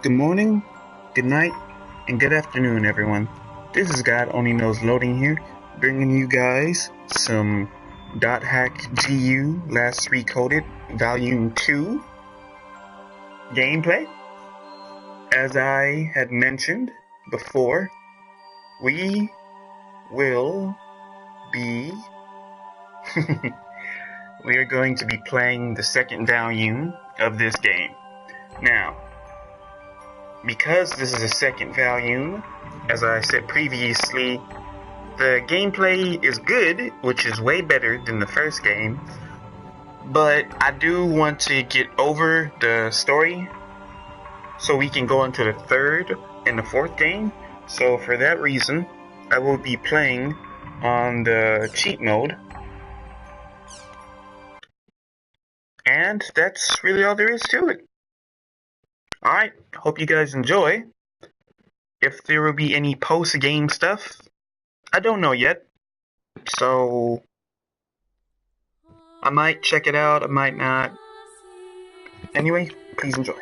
Good morning, good night, and good afternoon, everyone. This is God Only Knows Loading here, bringing you guys some .Hack G.U. Last Recoded Volume 2 gameplay. As I had mentioned before, we will be we are going to be playing the second volume of this game. Now, because this is a second volume, as I said previously, the gameplay is good, which is way better than the first game, but I do want to get over the story so we can go into the third and the fourth game. So for that reason, I will be playing on the cheat mode. And that's really all there is to it. Alright, hope you guys enjoy. If there will be any post-game stuff, I don't know yet. So I might check it out, I might not. Anyway, please enjoy.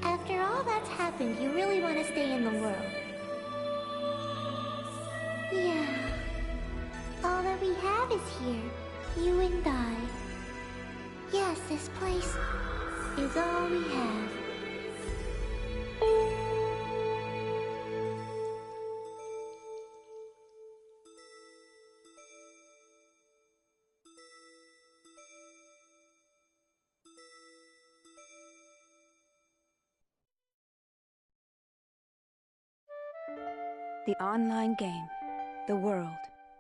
After all that's happened, you really want to stay in the world. Yeah. All that we have is here. You and I. Yes, this place is all we have. The online game, The World,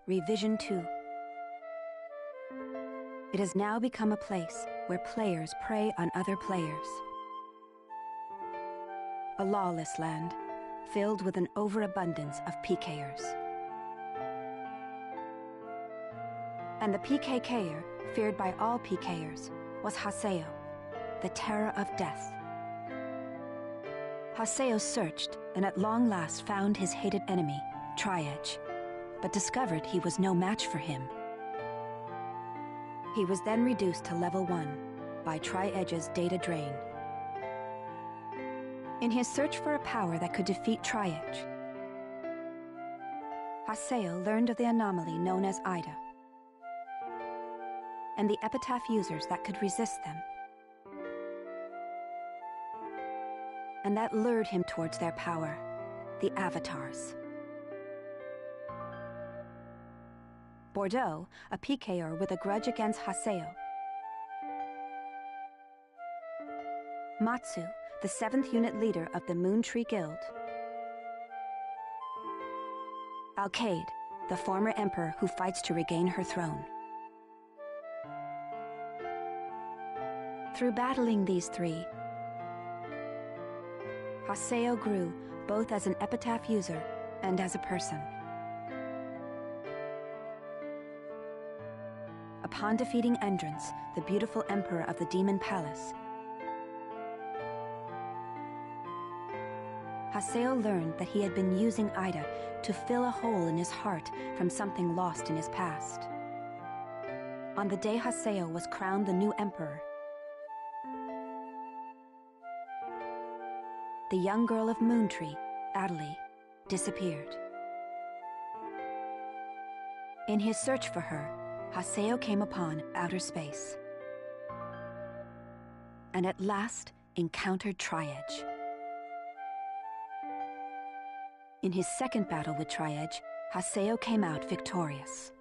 Revision 2. It has now become a place where players prey on other players. A lawless land, filled with an overabundance of PKers. And the PKKer, feared by all PKers, was Haseo, the terror of death. Haseo searched, and at long last found his hated enemy, Tri-Edge, but discovered he was no match for him. He was then reduced to level 1 by Tri-Edge's data drain. In his search for a power that could defeat Tri-Edge, Haseo learned of the anomaly known as Ida, and the epitaph users that could resist them. And that lured him towards their power, the Avatars. Bordeaux, a PKer with a grudge against Haseo. Matsu, the 7th unit leader of the Moon Tree Guild. Alkaid, the former emperor who fights to regain her throne. Through battling these three, Haseo grew both as an epitaph user and as a person. Upon defeating Endrance, the beautiful emperor of the Demon Palace, Haseo learned that he had been using Ida to fill a hole in his heart from something lost in his past. On the day Haseo was crowned the new emperor, the young girl of Moontree Adelie, disappeared. In his search for her, Haseo came upon outer space, and at last encountered Tri-Edge. In his second battle with Tri-Edge, Haseo came out victorious.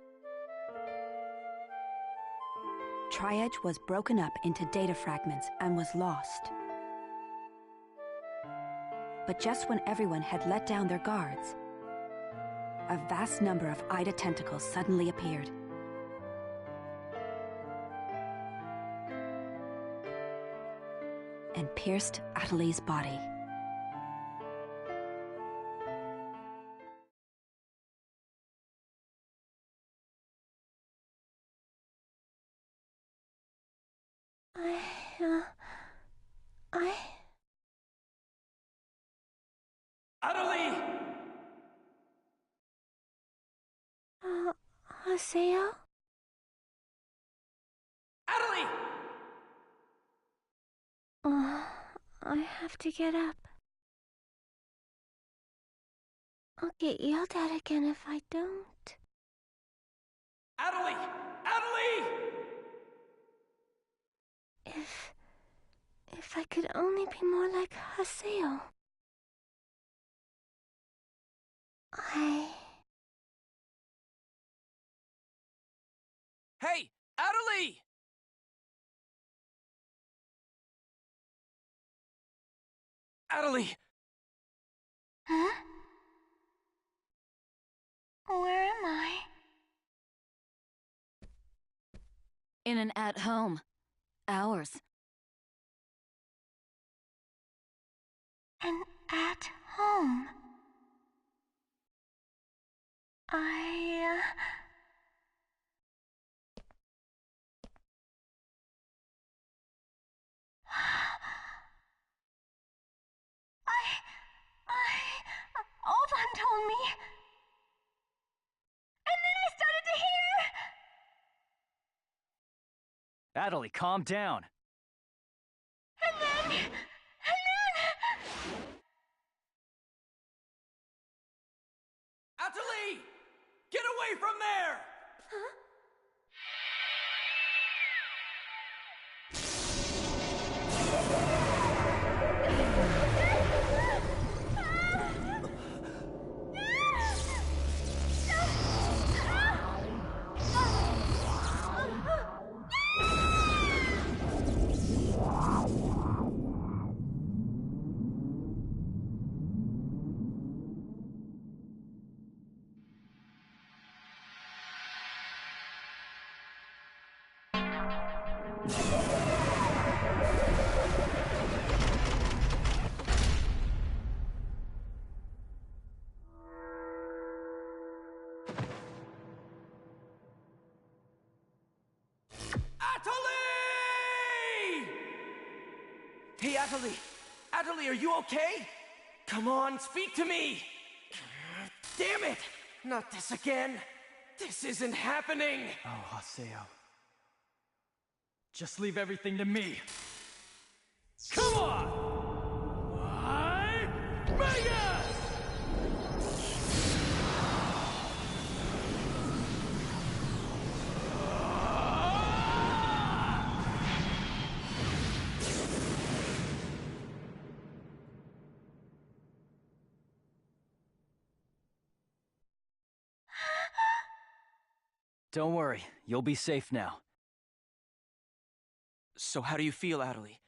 Tri-Edge was broken up into data fragments and was lost. But just when everyone had let down their guards, a vast number of Ida tentacles suddenly appeared. And pierced Adelie's body. Adelie! Haseo? Adelie! I have to get up. I'll get yelled at again if I don't. Adelie! Adelie! If I could only be more like Haseo. Hey! Adelie! Adelie! Huh? Where am I? In an at-home. Ours. And at home. I Oban told me. And then I started to hear. Adelie, calm down. And then. Adelie! Get away from there! Huh? Adelie! Hey, Adelie! Adelie, are you okay? Come on, speak to me! Damn it! Not this again! This isn't happening! Oh, Haseo. Just leave everything to me. Come on! Mega! Don't worry, you'll be safe now. So how do you feel, Adelie?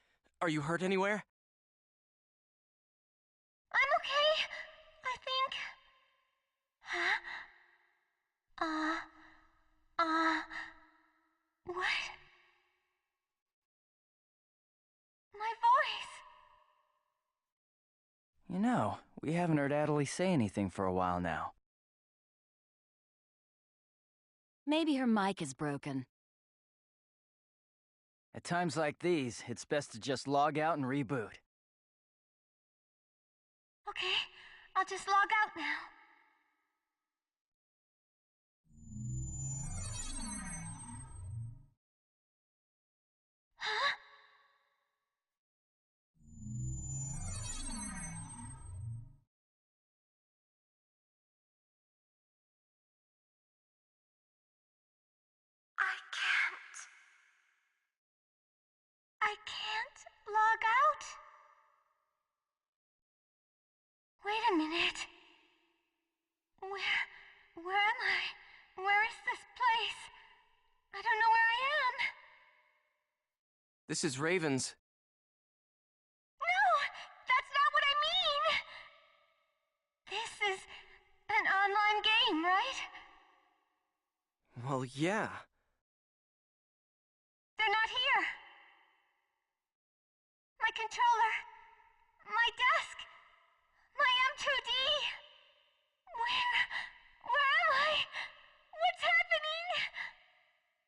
Are you hurt anywhere? I'm okay, I think. Huh? What? My voice! You know, we haven't heard Adelie say anything for a while now. Maybe her mic is broken. At times like these, it's best to just log out and reboot. Okay, I'll just log out now. Huh? I can't log out. Wait a minute. Where am I? Where is this place? I don't know where I am. This is Raven's. No, that's not what I mean. This is an online game, right? Well, yeah. They're not here. My controller. My desk. My M2D. Where am I? What's happening?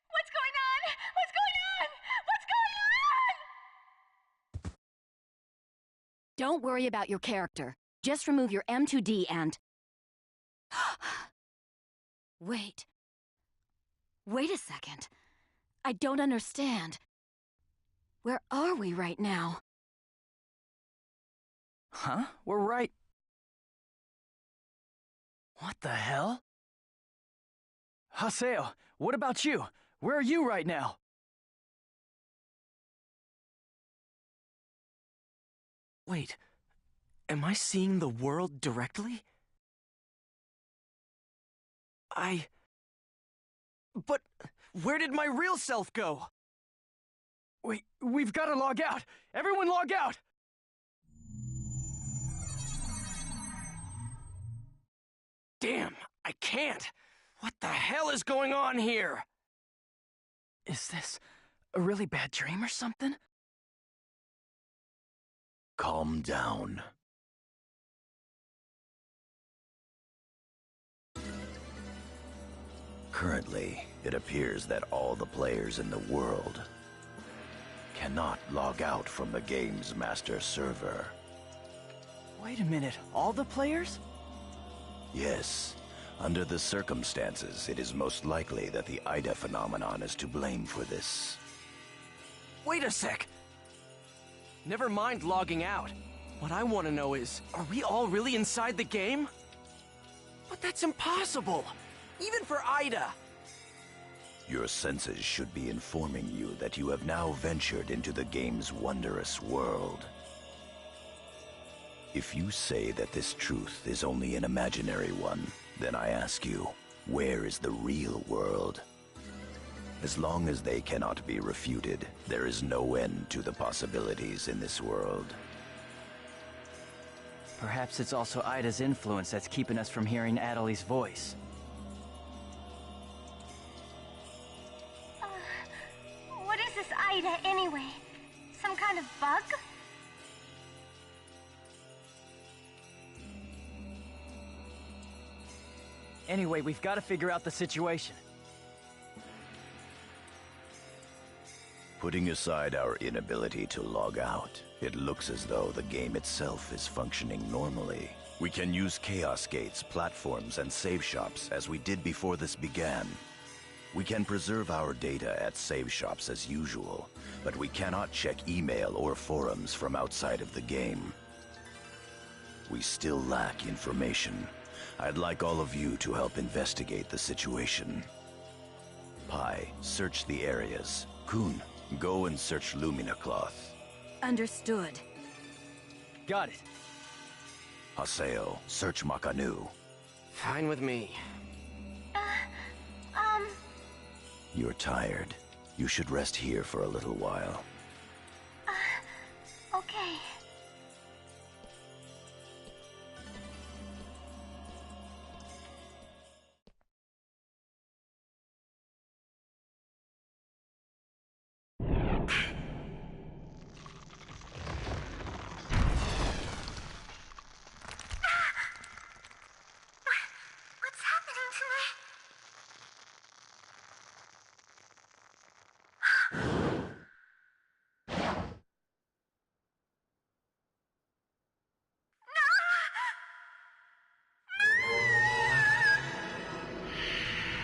What's going on? What's going on? What's going on? Don't worry about your character. Just remove your M2D and... Wait. Wait a second. I don't understand. Where are we right now? Huh? We're right... What the hell? Haseo, what about you? Where are you right now? Wait, am I seeing the world directly? But where did my real self go? We've got to log out! Everyone log out! Damn, I can't! What the hell is going on here? Is this a really bad dream or something? Calm down. Currently, it appears that all the players in the world cannot log out from the game's master server. Wait a minute, all the players? Yes. Under the circumstances, it is most likely that the Ida phenomenon is to blame for this. Wait a sec! Never mind logging out. What I want to know is, are we all really inside the game? But that's impossible! Even for Ida! Your senses should be informing you that you have now ventured into the game's wondrous world. If you say that this truth is only an imaginary one, then I ask you, where is the real world? As long as they cannot be refuted, there is no end to the possibilities in this world. Perhaps it's also Ida's influence that's keeping us from hearing Adelie's voice. What is this Ida anyway? Some kind of bug? Anyway, we've got to figure out the situation. Putting aside our inability to log out, it looks as though the game itself is functioning normally. We can use chaos gates, platforms, and save shops as we did before this began. We can preserve our data at save shops as usual, but we cannot check email or forums from outside of the game. We still lack information. I'd like all of you to help investigate the situation. Pi, search the areas. Kun, go and search Lumina Cloth. Understood. Got it. Haseo, search Makanu. Fine with me. You're tired. You should rest here for a little while. Okay. What's happening to me?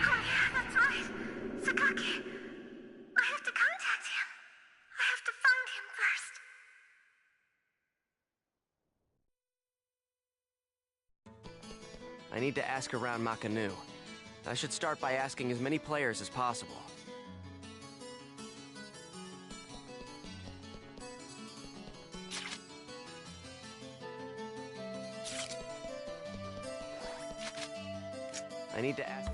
Oh yeah, that's right. Sakaki. I have to contact him. I have to find him first. I need to ask around Makanu. I should start by asking as many players as possible. I need to ask...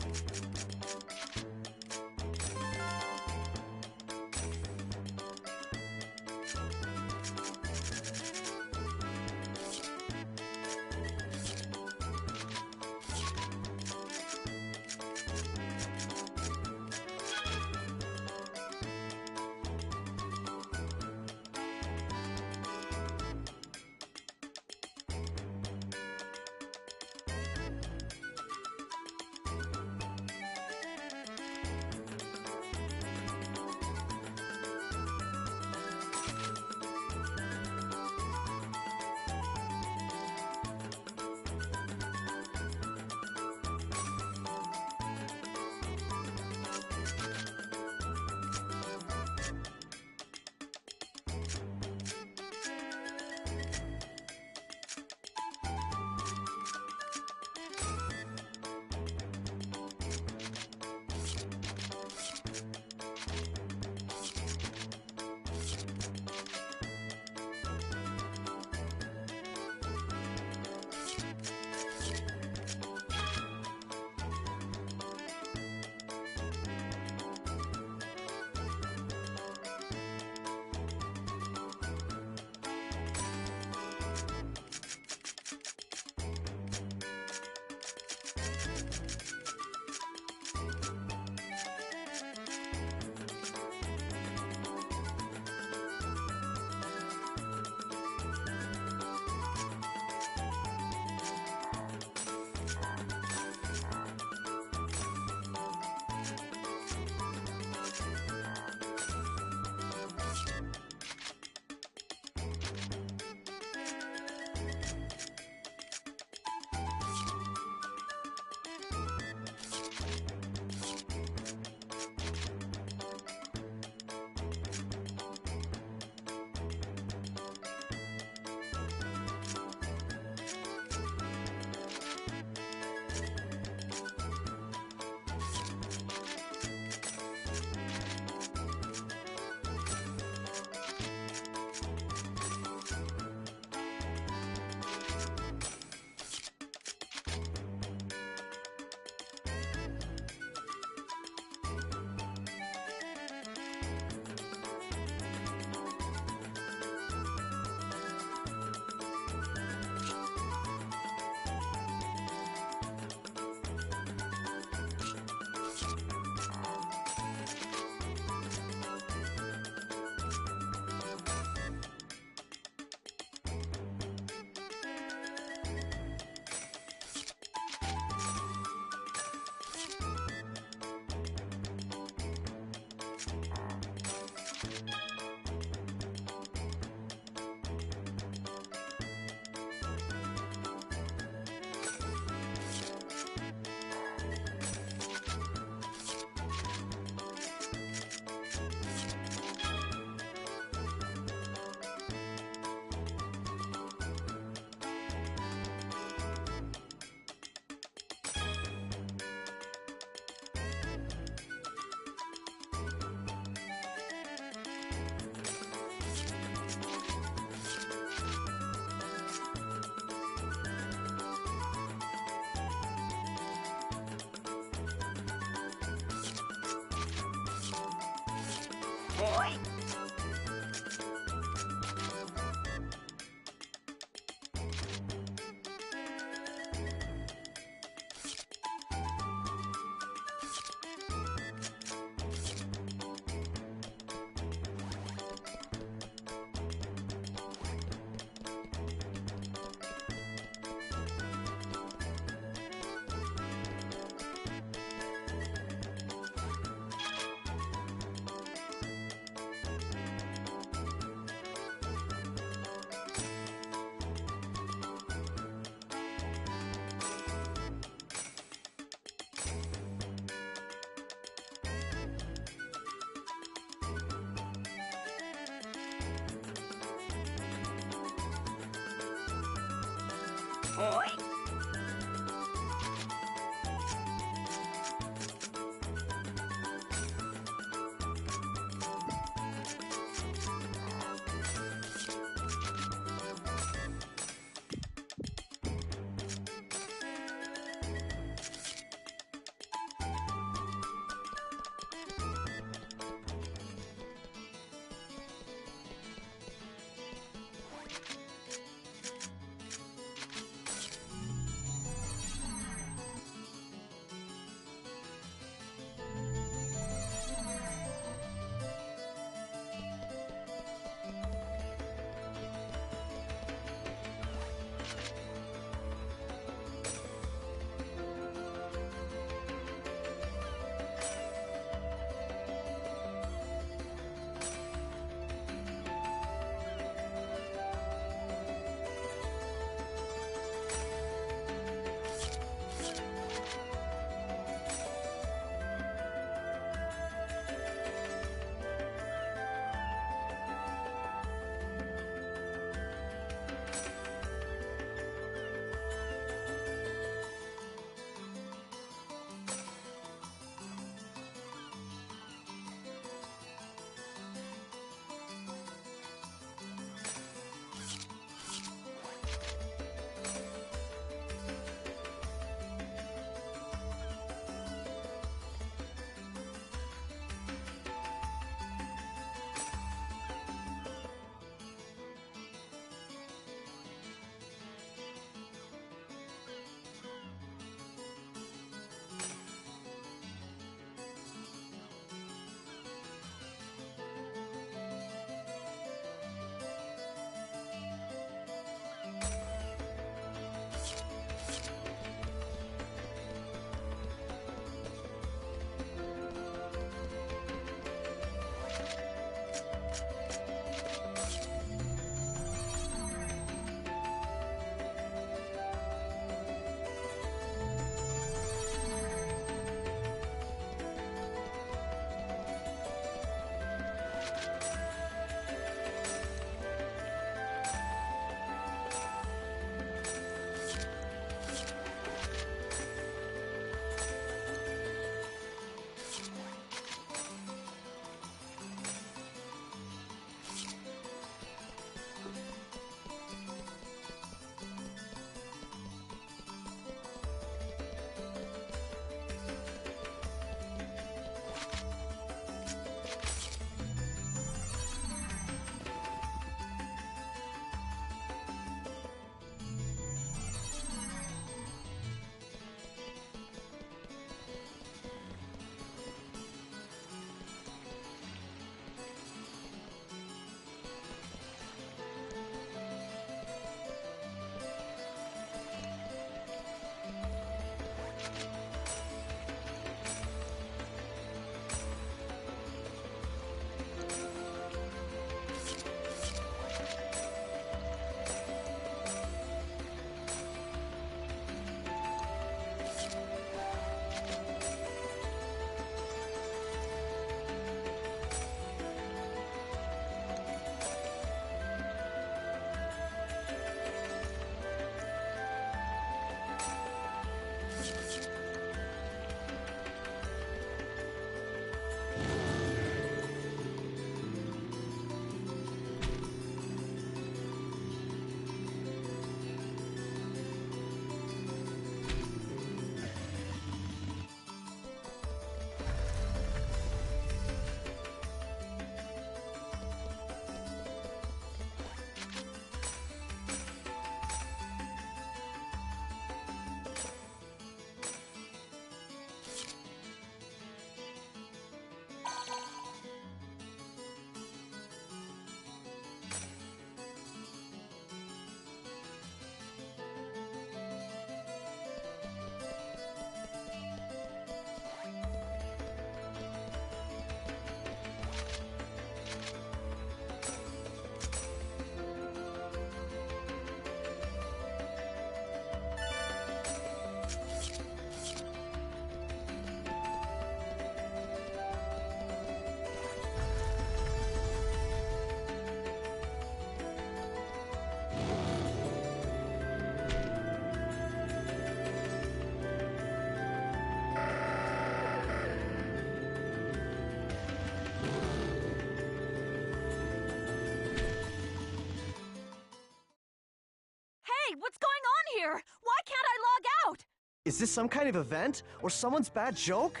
here? Why can't I log out? Is this some kind of event? Or someone's bad joke?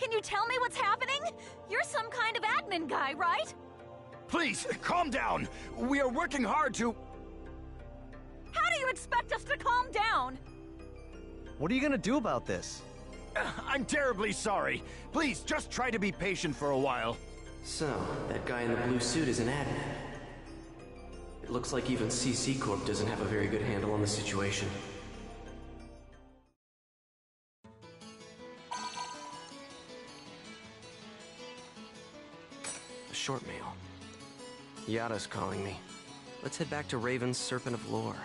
Can you tell me what's happening? You're some kind of admin guy, right? Please, calm down. We are working hard to... How do you expect us to calm down? What are you gonna do about this? I'm terribly sorry. Please, just try to be patient for a while. So, that guy in the blue suit is an admin. It looks like even CC Corp doesn't have a very good handle on the situation. A short mail. Yada's calling me. Let's head back to Raven's Serpent of Lore.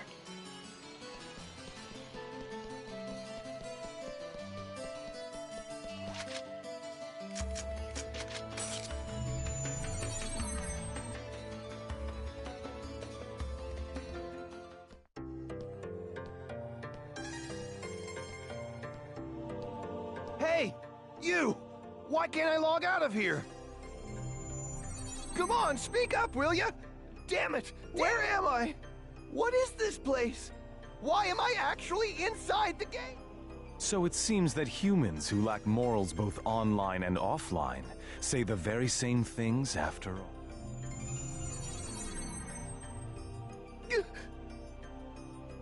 Hey! You! Why can't I log out of here? Come on, speak up, will ya? Damn it! Where am I? What is this place? Why am I actually inside the game? So it seems that humans who lack morals both online and offline say the very same things after all.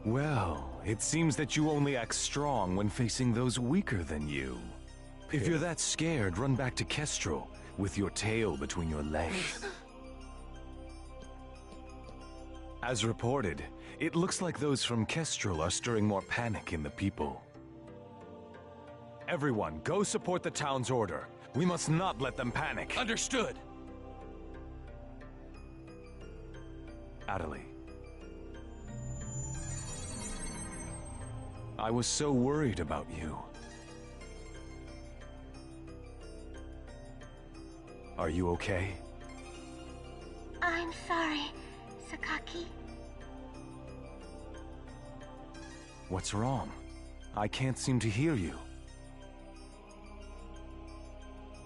Well, it seems that you only act strong when facing those weaker than you. If you're that scared, run back to Kestrel with your tail between your legs. As reported, it looks like those from Kestrel are stirring more panic in the people. Everyone, go support the town's order. We must not let them panic. Understood. Adelie. I was so worried about you. Are you okay? I'm sorry, Sakaki. What's wrong? I can't seem to hear you.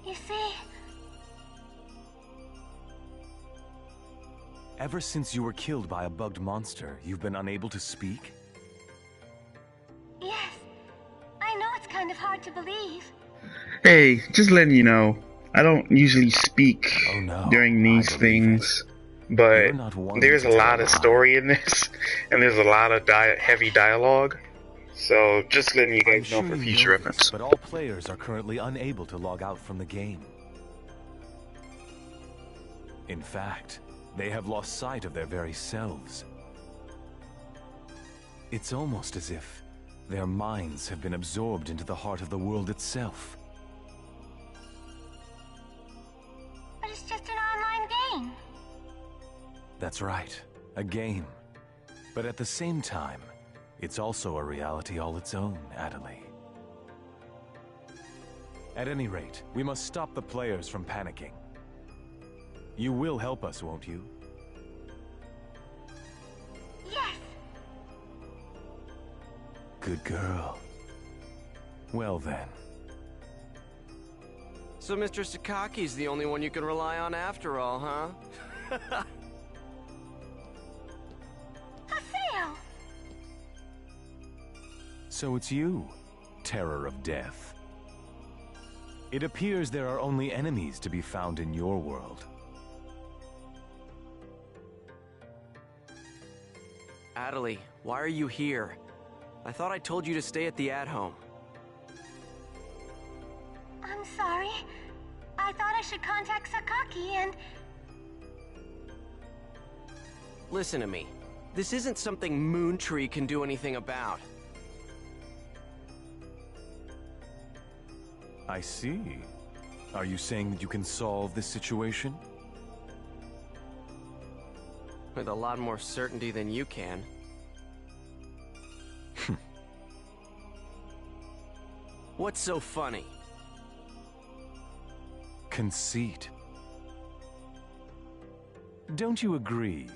You see... Ever since you were killed by a bugged monster, you've been unable to speak? Yes. I know it's kind of hard to believe. Hey, just letting you know, I don't usually speak during these things, but there's a lot of story in this, and there's a lot of heavy dialogue, so just letting you guys know for future reference. But all players are currently unable to log out from the game. In fact, they have lost sight of their very selves. It's almost as if their minds have been absorbed into the heart of the world itself. But it's just an online game. That's right, a game. But at the same time, it's also a reality all its own, Adelie. At any rate, we must stop the players from panicking. You will help us, won't you? Yes. Good girl. Well then. So Mr. Sakaki's the only one you can rely on after all, huh? Haseo! So it's you, Terror of Death. It appears there are only enemies to be found in your world. Adelie, why are you here? I thought I told you to stay at the at-home. I'm sorry. I thought I should contact Sakaki and... Listen to me. This isn't something Moontree can do anything about. I see. Are you saying that you can solve this situation? With a lot more certainty than you can. What's so funny? Conceit. Don't you agree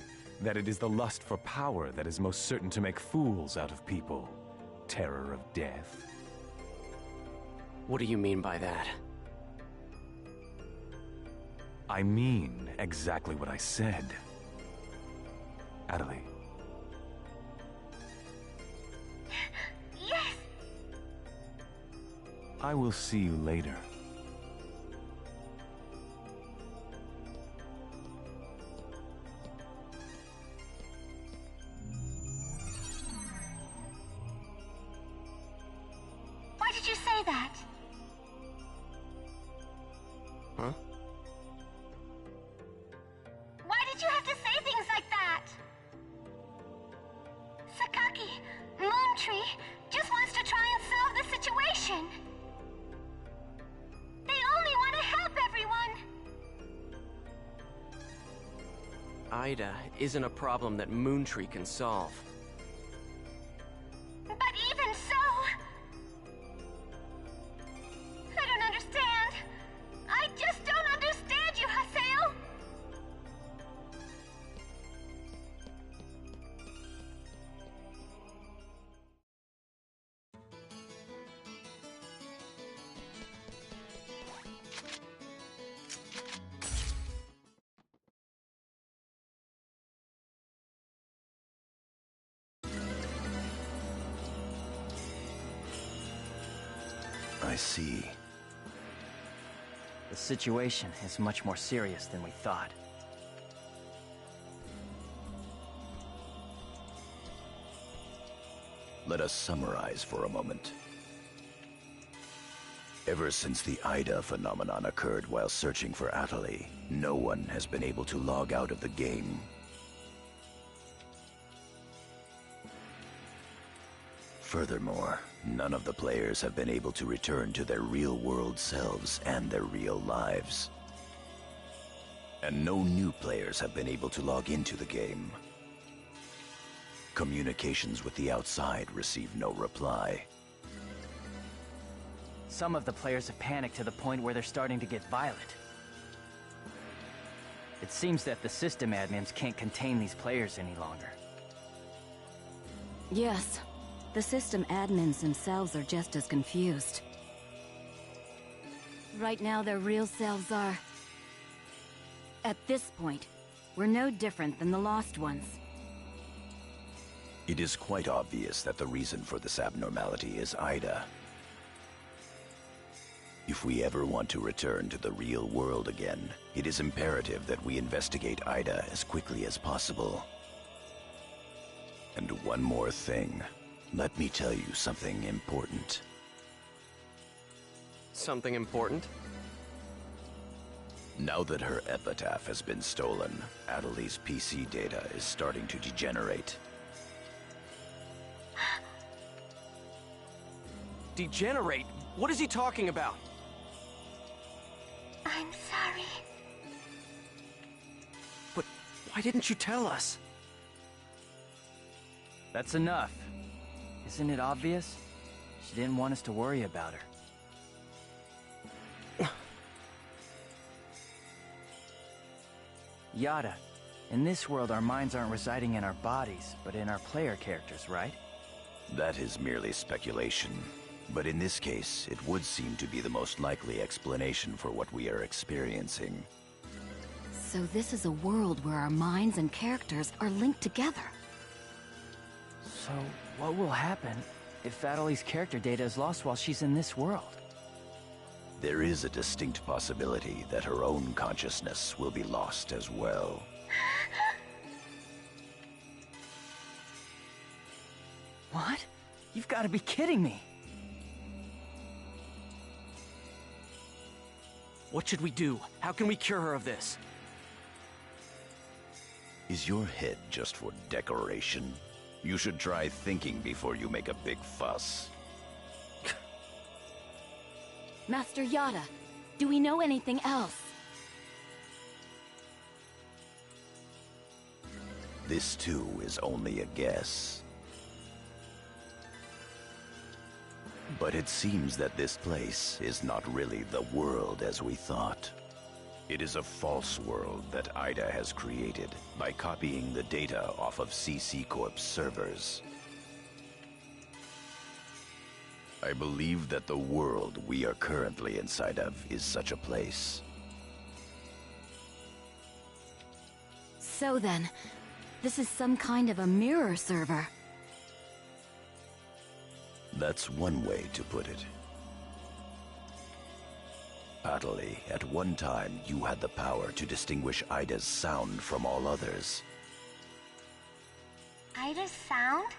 that it is the lust for power that is most certain to make fools out of people? Terror of Death. What do you mean by that? I mean exactly what I said. Adelie. I will see you later. Why did you say that? Huh? Why did you have to say things like that? Sakaki, Moontree, just wants to try and solve the situation. They only want to help everyone. Ida isn't a problem that Moontree can solve. But even so... I don't understand. I just don't understand you, Haseo. I see. The situation is much more serious than we thought. Let us summarize for a moment. Ever since the Ida phenomenon occurred while searching for Atali, no one has been able to log out of the game. Furthermore, none of the players have been able to return to their real-world selves and their real lives. And no new players have been able to log into the game. Communications with the outside receive no reply. Some of the players have panicked to the point where they're starting to get violent. It seems that the system admins can't contain these players any longer. Yes, the system admins themselves are just as confused. Right now, their real selves are... At this point, we're no different than the Lost Ones. It is quite obvious that the reason for this abnormality is Ida. If we ever want to return to the real world again, it is imperative that we investigate Ida as quickly as possible. And one more thing. Let me tell you something important. Something important? Now that her epitaph has been stolen, Atali's PC data is starting to degenerate. Degenerate? What is he talking about? I'm sorry. But why didn't you tell us? That's enough. Isn't it obvious? She didn't want us to worry about her. Yada, in this world our minds aren't residing in our bodies, but in our player characters, right? That is merely speculation. But in this case, it would seem to be the most likely explanation for what we are experiencing. So this is a world where our minds and characters are linked together. So, what will happen if Atali's character data is lost while she's in this world? There is a distinct possibility that her own consciousness will be lost as well. What? You've got to be kidding me! What should we do? How can we cure her of this? Is your head just for decoration? You should try thinking before you make a big fuss. Master Yada, do we know anything else? This too is only a guess. But it seems that this place is not really the world as we thought. It is a false world that Ida has created by copying the data off of CC Corp's servers. I believe that the world we are currently inside of is such a place. So then, this is some kind of a mirror server. That's one way to put it. Atali, at one time you had the power to distinguish Ida's sound from all others. Ida's sound?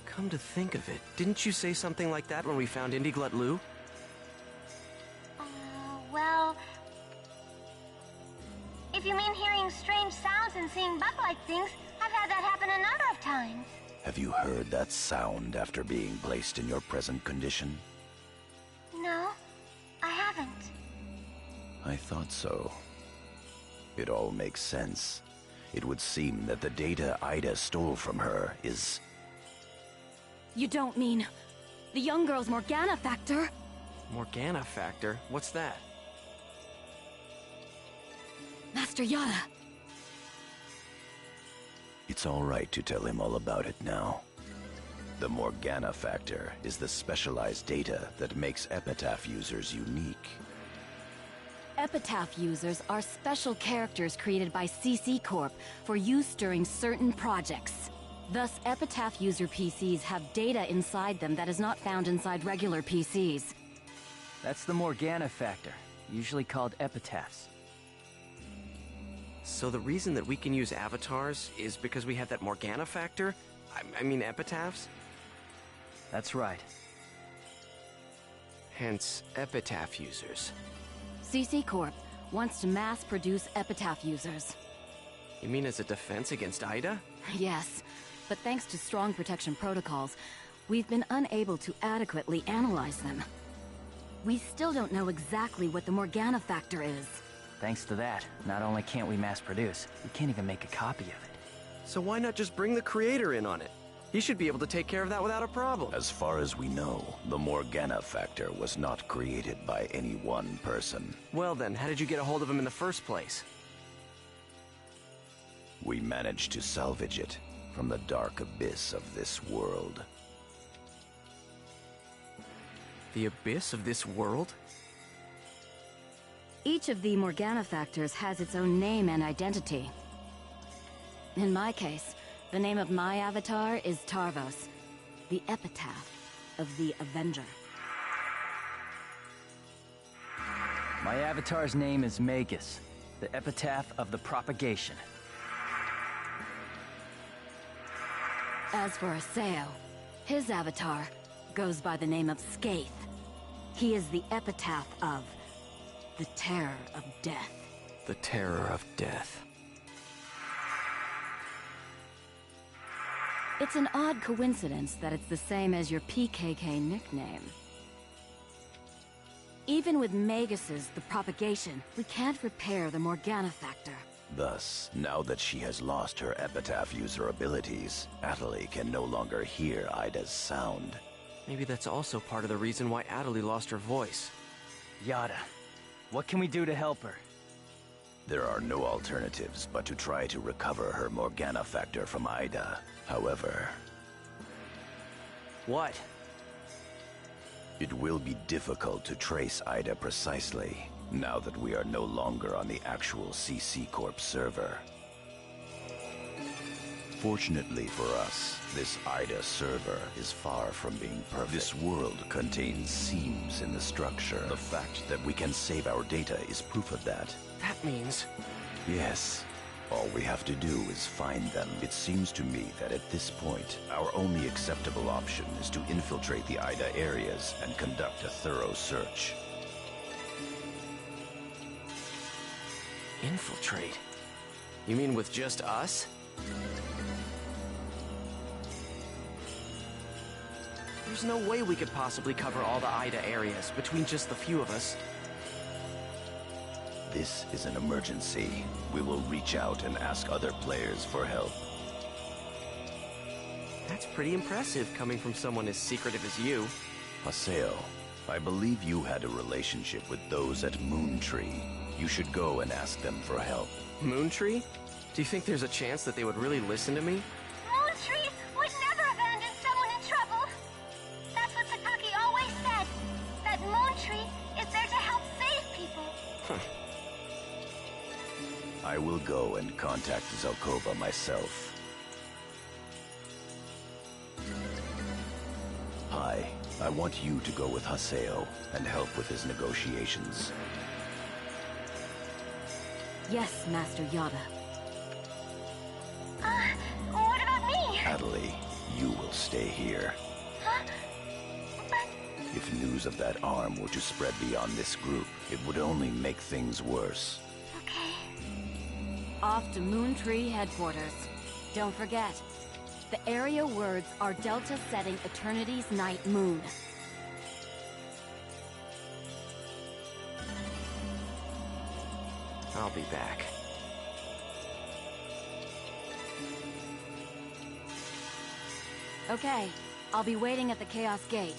Come to think of it, didn't you say something like that when we found Indiglut Lu? Well... If you mean hearing strange sounds and seeing bug-like things, I've had that happen a number of times. Have you heard that sound after being placed in your present condition? No, I haven't. I thought so. It all makes sense. It would seem that the data Ida stole from her is... You don't mean the young girl's Morgana factor? Morgana factor? What's that? Master Yada. It's all right to tell him all about it now. The Morgana factor is the specialized data that makes Epitaph users unique. Epitaph users are special characters created by CC Corp for use during certain projects. Thus, Epitaph user PCs have data inside them that is not found inside regular PCs. That's the Morgana factor, usually called epitaphs. So the reason that we can use avatars is because we have that Morgana factor? I mean epitaphs? That's right. Hence, epitaph users. CC Corp wants to mass-produce Epitaph users. You mean as a defense against Ida? Yes, but thanks to strong protection protocols, we've been unable to adequately analyze them. We still don't know exactly what the Morgana factor is. Thanks to that, not only can't we mass produce, we can't even make a copy of it. So why not just bring the creator in on it? He should be able to take care of that without a problem. As far as we know, the Morgana factor was not created by any one person. Well then, how did you get a hold of him in the first place? We managed to salvage it from the dark abyss of this world. The abyss of this world? Each of the Morgana factors has its own name and identity. In my case, the name of my avatar is Tarvos, the epitaph of the Avenger. My avatar's name is Magus, the epitaph of the propagation. As for Aseo, his avatar goes by the name of Skaith. He is the epitaph of the terror of death. The terror of death. It's an odd coincidence that it's the same as your PKK nickname. Even with Magus's the propagation, we can't repair the Morgana factor. Thus, now that she has lost her epitaph user abilities, Atali can no longer hear Ida's sound. Maybe that's also part of the reason why Atali lost her voice. Yada, what can we do to help her? There are no alternatives but to try to recover her Morgana factor from Ida. However... What? It will be difficult to trace Ida precisely, now that we are no longer on the actual CC Corp server. Fortunately for us, this Ida server is far from being perfect. This world contains seams in the structure. The fact that we can save our data is proof of that. That means... Yes. All we have to do is find them. It seems to me that at this point, our only acceptable option is to infiltrate the Ida areas and conduct a thorough search. Infiltrate? You mean with just us? There's no way we could possibly cover all the Ida areas between just the few of us. This is an emergency. We will reach out and ask other players for help. That's pretty impressive coming from someone as secretive as you. Haseo, I believe you had a relationship with those at Moontree. You should go and ask them for help. Moontree? Do you think there's a chance that they would really listen to me? Moontree would never abandon someone in trouble. That's what Sakaki always said. That Moontree is there to help save people. I will go and contact Zelkova myself. Hi, I want you to go with Haseo and help with his negotiations. Yes, Master Yada. What about me? Natalie, you will stay here. Huh? But... If news of that arm were to spread beyond this group, it would only make things worse. Okay. Off to Moon Tree headquarters. Don't forget, the area words are Delta setting Eternity's night moon. I'll be back. Okay, I'll be waiting at the Chaos Gate.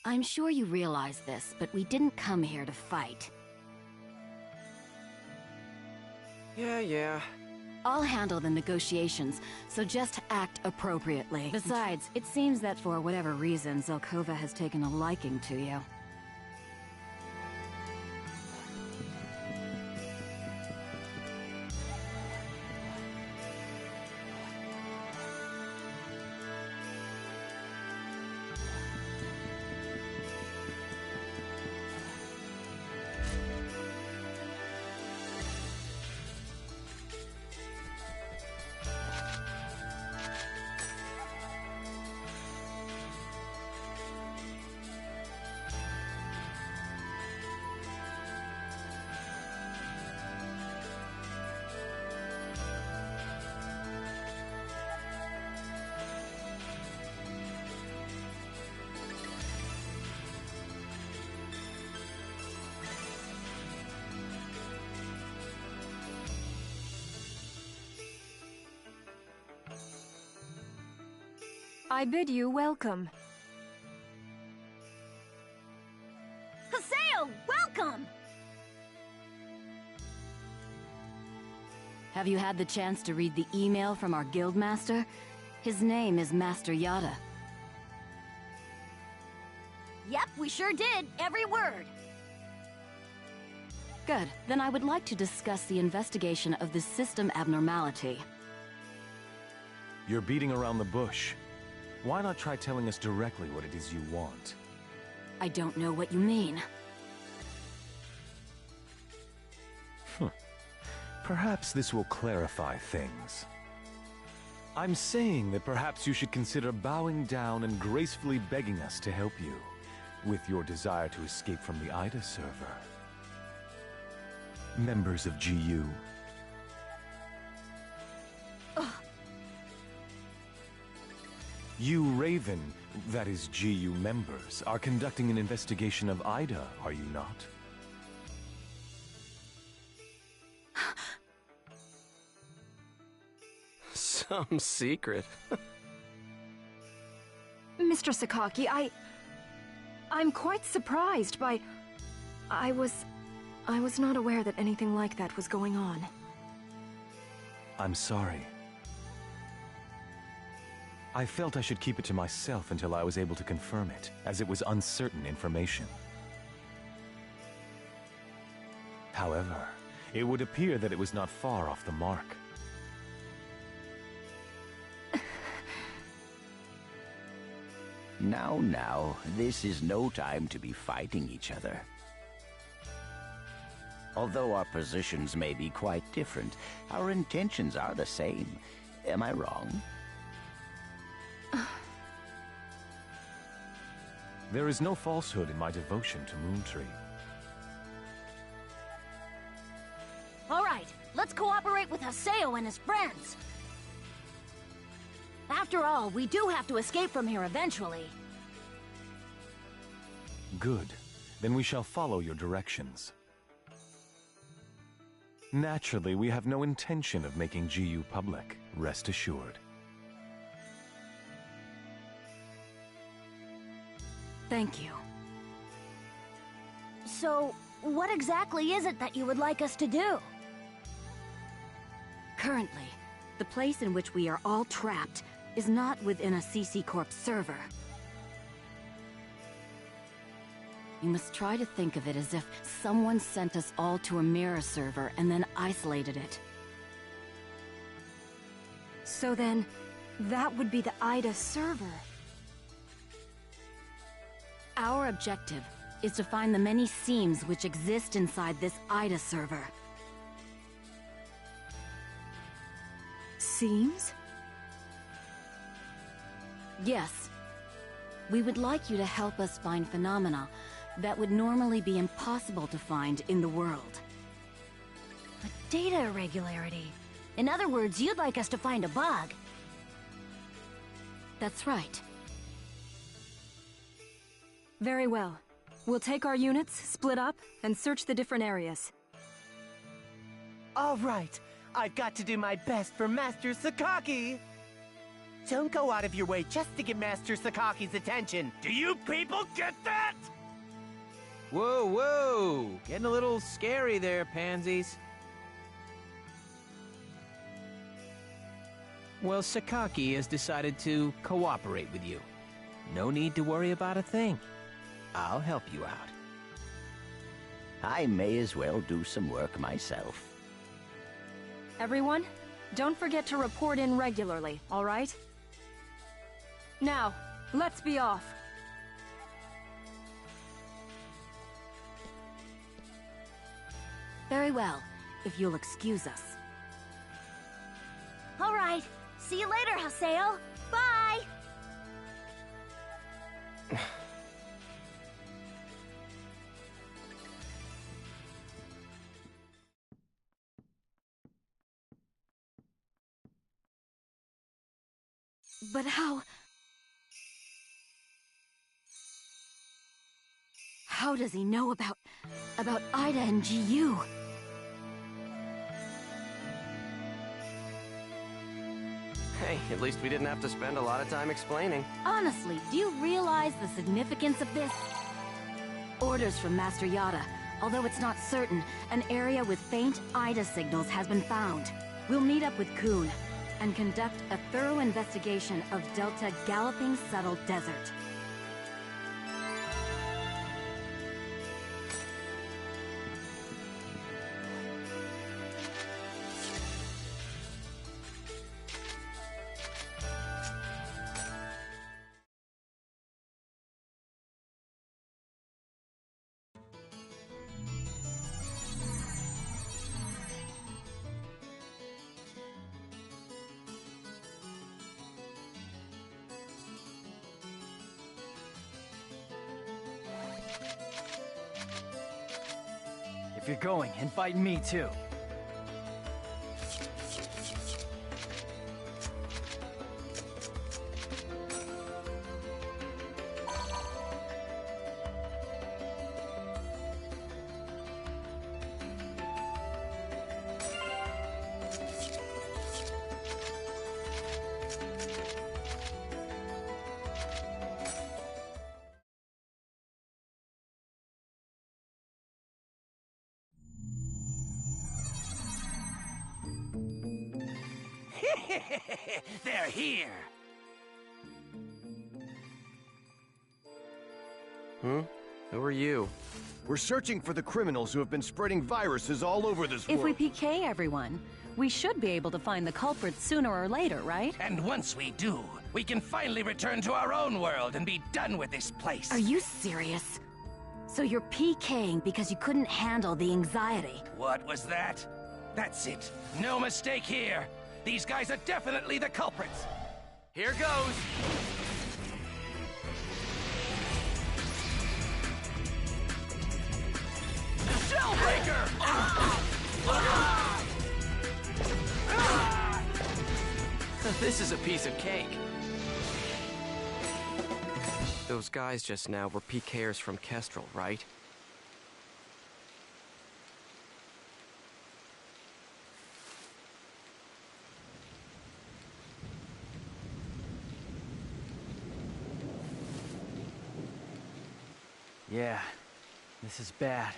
I'm sure you realize this, but we didn't come here to fight. Yeah. I'll handle the negotiations, so just act appropriately. Besides, it seems that for whatever reason, Zelkova has taken a liking to you. I bid you welcome. Haseo, welcome! Have you had the chance to read the email from our guildmaster? His name is Master Yada. Yep, we sure did. Every word. Good. Then I would like to discuss the investigation of this system abnormality. You're beating around the bush. Why not try telling us directly what it is you want? I don't know what you mean. Perhaps this will clarify things. I'm saying that perhaps you should consider bowing down and gracefully begging us to help you with your desire to escape from the Ida server. Members of G.U. You Raven, that is G.U. members, are conducting an investigation of Ida, are you not? Some secret. Mr. Sakaki, I'm quite surprised by... I was not aware that anything like that was going on. I'm sorry. I felt I should keep it to myself until I was able to confirm it, as it was uncertain information. However, it would appear that it was not far off the mark. Now, this is no time to be fighting each other. Although our positions may be quite different, our intentions are the same. Am I wrong? There is no falsehood in my devotion to Moontree. All right, let's cooperate with Haseo and his friends. After all, we do have to escape from here eventually. Good. Then we shall follow your directions. Naturally, we have no intention of making G.U. public, rest assured. Thank you. So, what exactly is it that you would like us to do? Currently, the place in which we are all trapped is not within a CC Corp server. You must try to think of it as if someone sent us all to a mirror server and then isolated it. So then, that would be the Ida server. Our objective is to find the many seams which exist inside this Ida server. Seams? Yes. We would like you to help us find phenomena that would normally be impossible to find in the world. A data irregularity. In other words, you'd like us to find a bug. That's right. Very well. We'll take our units, split up, and search the different areas. All right, I've got to do my best for Master Sakaki. Don't go out of your way just to get Master Sakaki's attention. Do you people get that? Whoa, whoa! Getting a little scary there, pansies. Well, Sakaki has decided to cooperate with you. No need to worry about a thing. I'll help you out. I may as well do some work myself. Everyone, don't forget to report in regularly, all right? Now, let's be off. Very well, if you'll excuse us. All right, see you later, Haseo. Bye! But how... How does he know about Ida and G.U.? Hey, At least we didn't have to spend a lot of time explaining. Honestly, do you realize the significance of this? Orders from Master Yada. Although it's not certain, an area with faint IDA signals has been found. We'll meet up with Kun and conduct a thorough investigation of Delta Galloping Settled Desert. If you're going, invite me too. They're here! Hmm? Who are you? We're searching for the criminals who have been spreading viruses all over this If we world. PK everyone, we should be able to find the culprits sooner or later, right? And once we do, we can finally return to our own world and be done with this place. Are you serious? So you're PKing because you couldn't handle the anxiety? What was that? That's it. No mistake here. These guys are definitely the culprits. Here goes. Shellbreaker! This is a piece of cake. Those guys just now were PKers from Kestrel, right? Yeah, this is bad.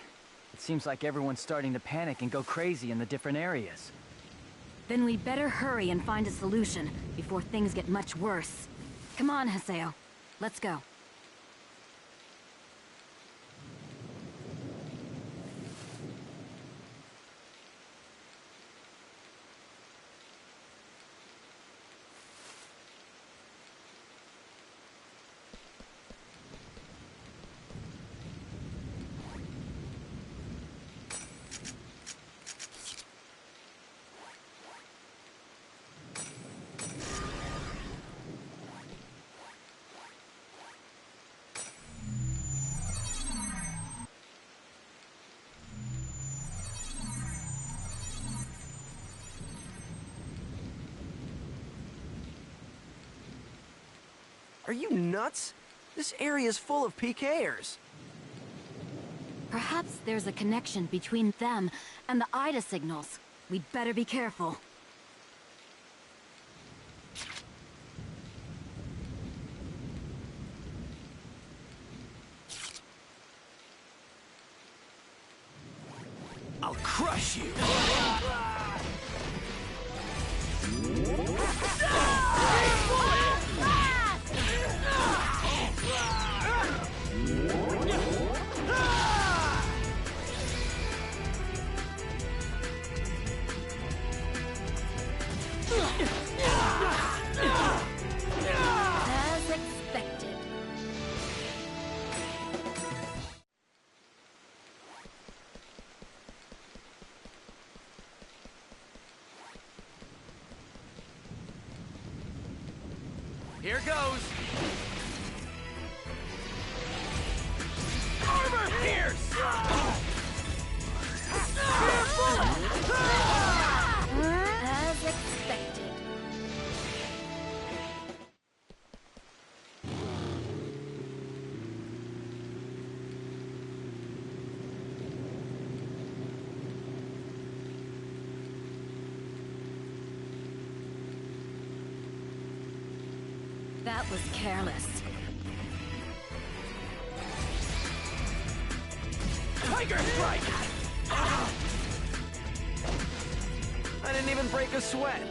It seems like everyone's starting to panic and go crazy in the different areas. Then we better hurry and find a solution before things get much worse. Come on, Haseo. Let's go. Are you nuts? This area is full of PKers. Perhaps there's a connection between them and the IDA signals. We'd better be careful. I'll crush you. As expected. Here goes. Armor pierce! As expected. That was careless. Tiger Strike! I didn't even break a sweat.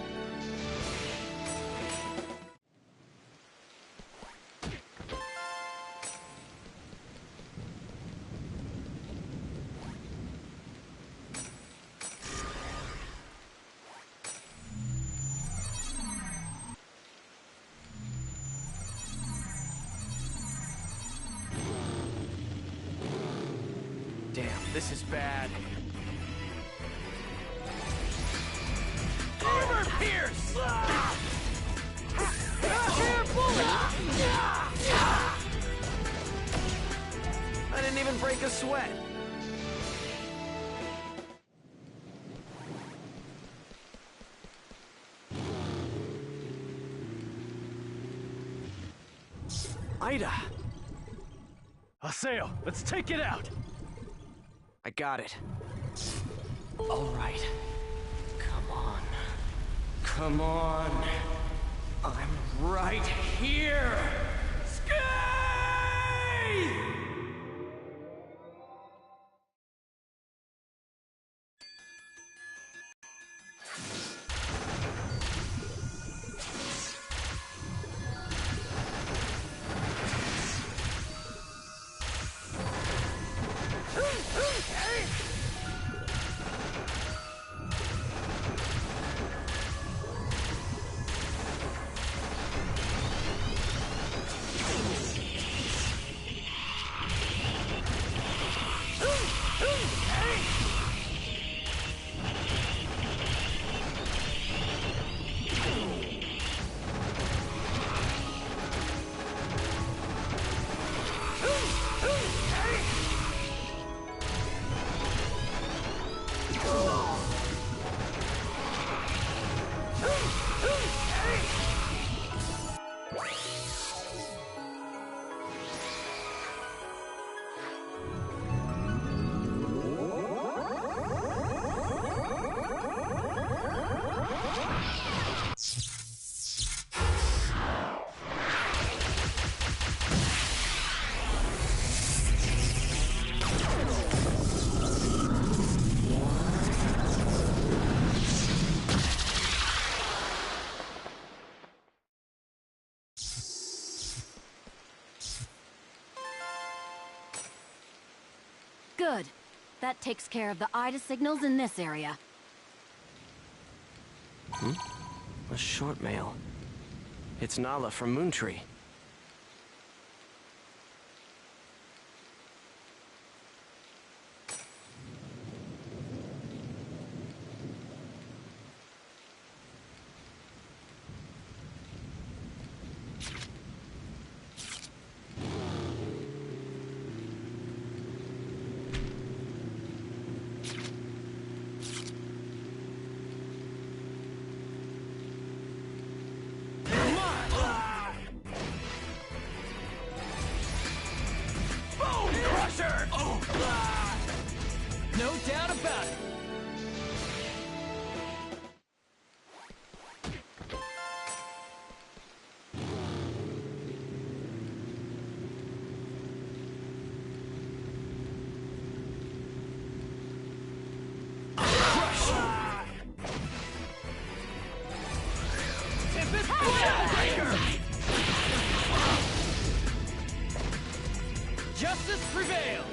Damn, this is bad. Armor pierce! Air bullet! I didn't even break a sweat. Ida! Haseo, let's take it out! I got it. All right. Come on. Come on. I'm right here! Skate! Good. That takes care of the Ida signals in this area. A short mail. It's Nala from Moontree. No doubt about it! Justice prevails!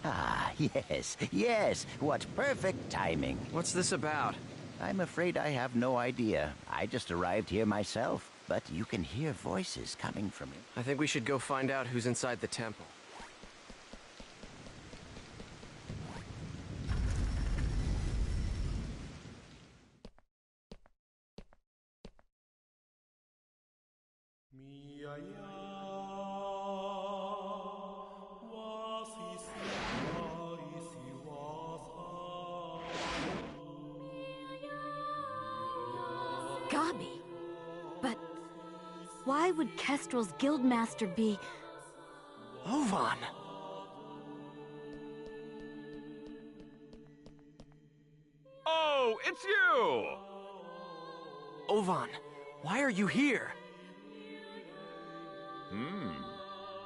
Ah, yes, yes. What perfect timing. What's this about? I'm afraid I have no idea. I just arrived here myself, but you can hear voices coming from it. I think we should go find out who's inside the temple. would Kestrel's guildmaster be... Ovan! Oh, it's you! Ovan, why are you here?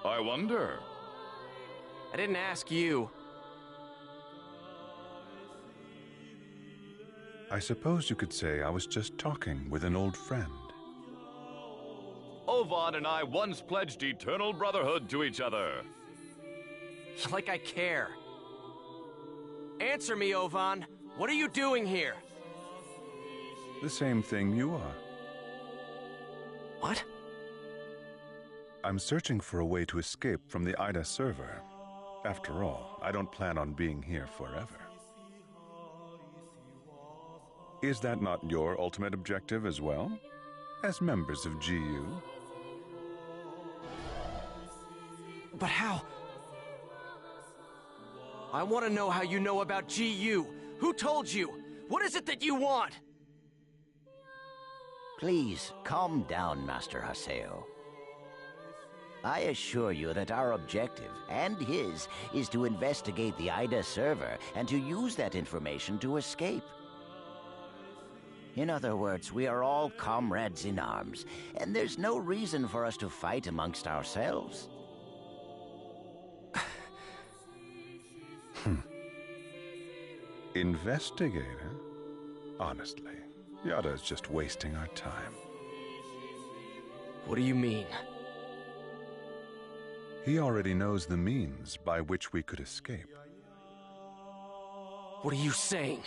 I wonder. I didn't ask you. I suppose you could say I was just talking with an old friend. Ovan and I once pledged eternal brotherhood to each other. Like I care. Answer me, Ovan. What are you doing here? The same thing you are. What? I'm searching for a way to escape from the Ida server. After all, I don't plan on being here forever. Is that not your ultimate objective as well? As members of G.U.? But how? I want to know how you know about G.U. Who told you? What is it that you want? Please, calm down, Master Haseo. I assure you that our objective, and his, is to investigate the Ida server and to use that information to escape. In other words, we are all comrades in arms, and there's no reason for us to fight amongst ourselves. Investigator? Honestly, Yada is just wasting our time. What do you mean? He already knows the means by which we could escape. What are you saying?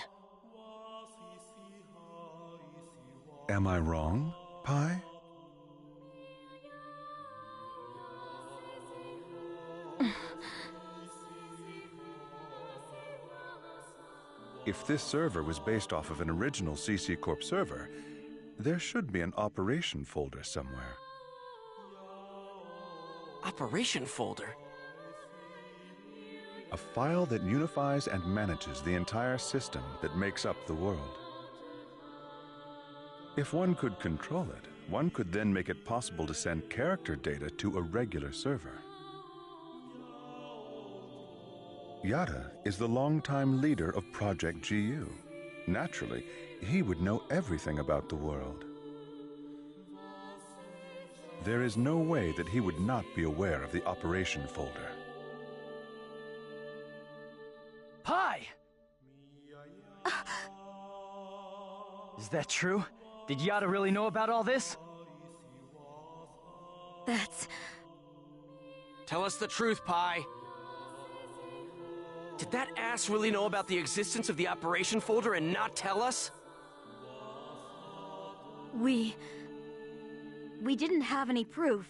Am I wrong, Pi? If this server was based off of an original CC Corp server, there should be an operation folder somewhere. Operation folder? A file that unifies and manages the entire system that makes up the world. If one could control it, one could then make it possible to send character data to a regular server. Yada is the longtime leader of Project G.U. Naturally, he would know everything about the world. There is no way that he would not be aware of the operation folder. Pi! Is that true? Did Yada really know about all this? That's... Tell us the truth, Pi. Did that ass really know about the existence of the operation folder and not tell us? We didn't have any proof.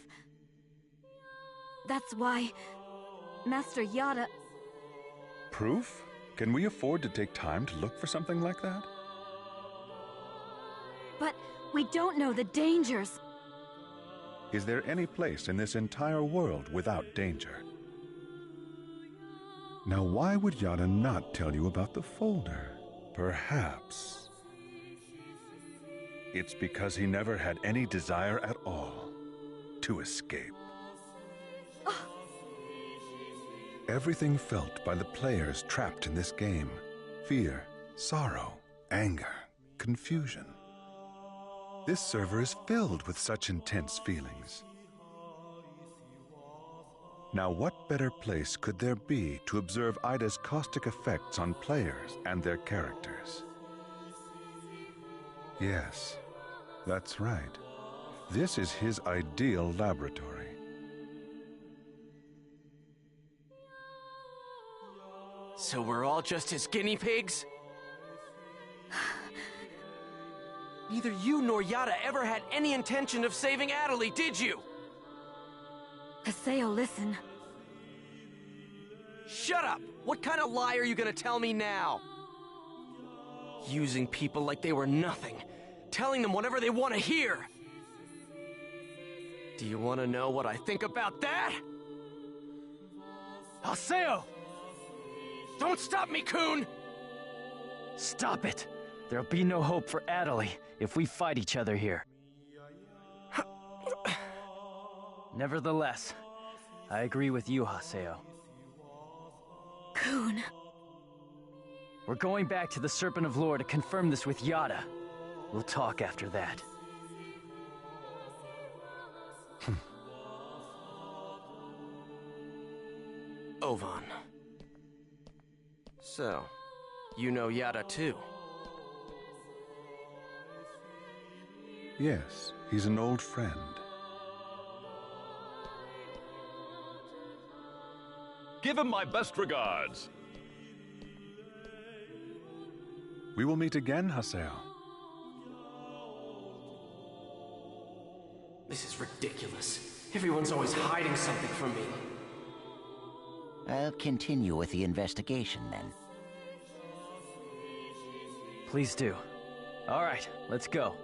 That's why Master Yada... Proof? Can we afford to take time to look for something like that? But we don't know the dangers. Is there any place in this entire world without danger? Now, why would Yada not tell you about the folder? Perhaps it's because he never had any desire at all to escape. Everything felt by the players trapped in this game: fear, sorrow, anger, confusion. This server is filled with such intense feelings. Now, what better place could there be to observe Ida's caustic effects on players and their characters? Yes, that's right. This is his ideal laboratory. So we're all just his guinea pigs? Neither you nor Yada ever had any intention of saving Adelie, did you? Haseo, listen. Shut up! What kind of lie are you gonna tell me now? Using people like they were nothing. Telling them whatever they want to hear. Do you want to know what I think about that? Haseo! Don't stop me, Coon! Stop it! There'll be no hope for Adelie if we fight each other here. Nevertheless, I agree with you, Haseo. Kun. We're going back to the Serpent of Lore to confirm this with Yada. We'll talk after that. Ovan. So, you know Yada too? Yes, he's an old friend. Give him my best regards. We will meet again, Haseo. This is ridiculous. Everyone's always hiding something from me. I'll continue with the investigation then. Please do. All right, let's go.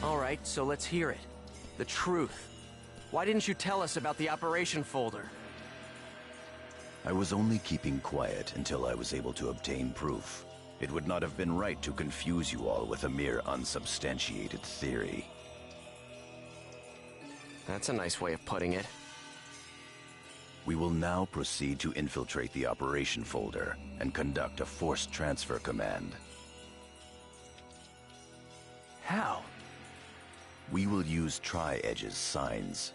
Alright, so let's hear it. The truth. Why didn't you tell us about the operation folder? I was only keeping quiet until I was able to obtain proof. It would not have been right to confuse you all with a mere unsubstantiated theory. That's a nice way of putting it. We will now proceed to infiltrate the operation folder and conduct a forced transfer command. How? We will use Tri-Edge's signs.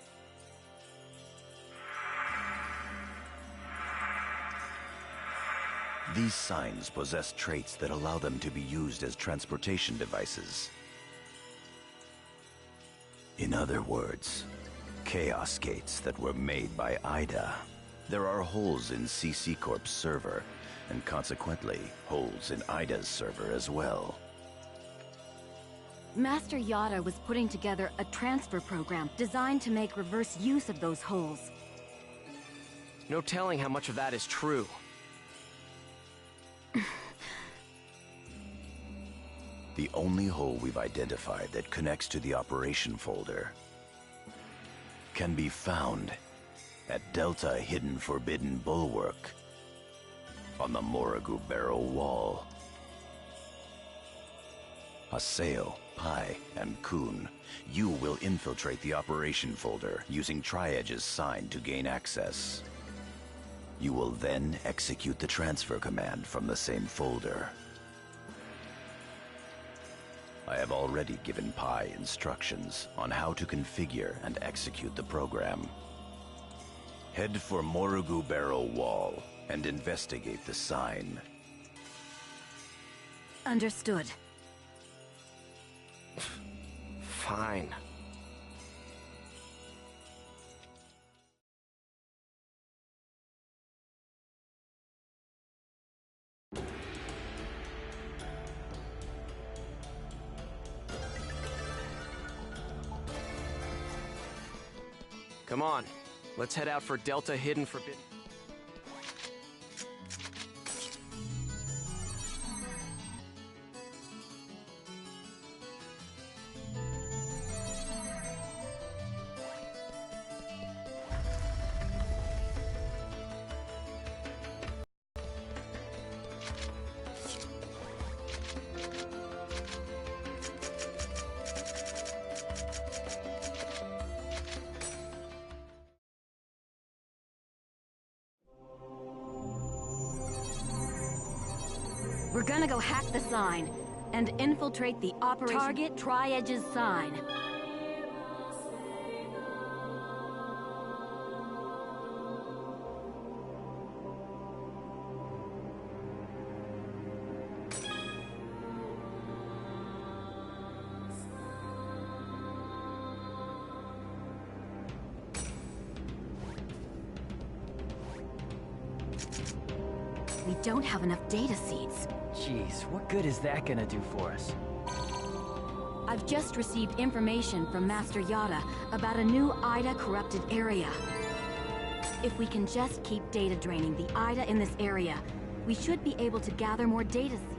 These signs possess traits that allow them to be used as transportation devices. In other words, Chaos Gates that were made by Ida. There are holes in CC Corp's server, and consequently, holes in Ida's server as well. Master Yada was putting together a transfer program designed to make reverse use of those holes. No telling how much of that is true. The only hole we've identified that connects to the operation folder can be found at Delta Hidden Forbidden Bulwark on the Morrigu Barrow Wall. Haseo, Pai, and Kun, you will infiltrate the operation folder using Tri-Edge's sign to gain access. You will then execute the transfer command from the same folder. I have already given Pai instructions on how to configure and execute the program. Head for Morrigu Barrow Wall and investigate the sign. Understood. Fine. Come on, let's head out for Delta Hidden Forbidden. We're gonna go hack the sign and infiltrate the operation. Target Tri-Edge's sign. We don't have enough data seeds. Jeez, what good is that gonna do for us? I've just received information from Master Yada about a new Ida corrupted area. If we can just keep data draining the Ida in this area, we should be able to gather more data seeds.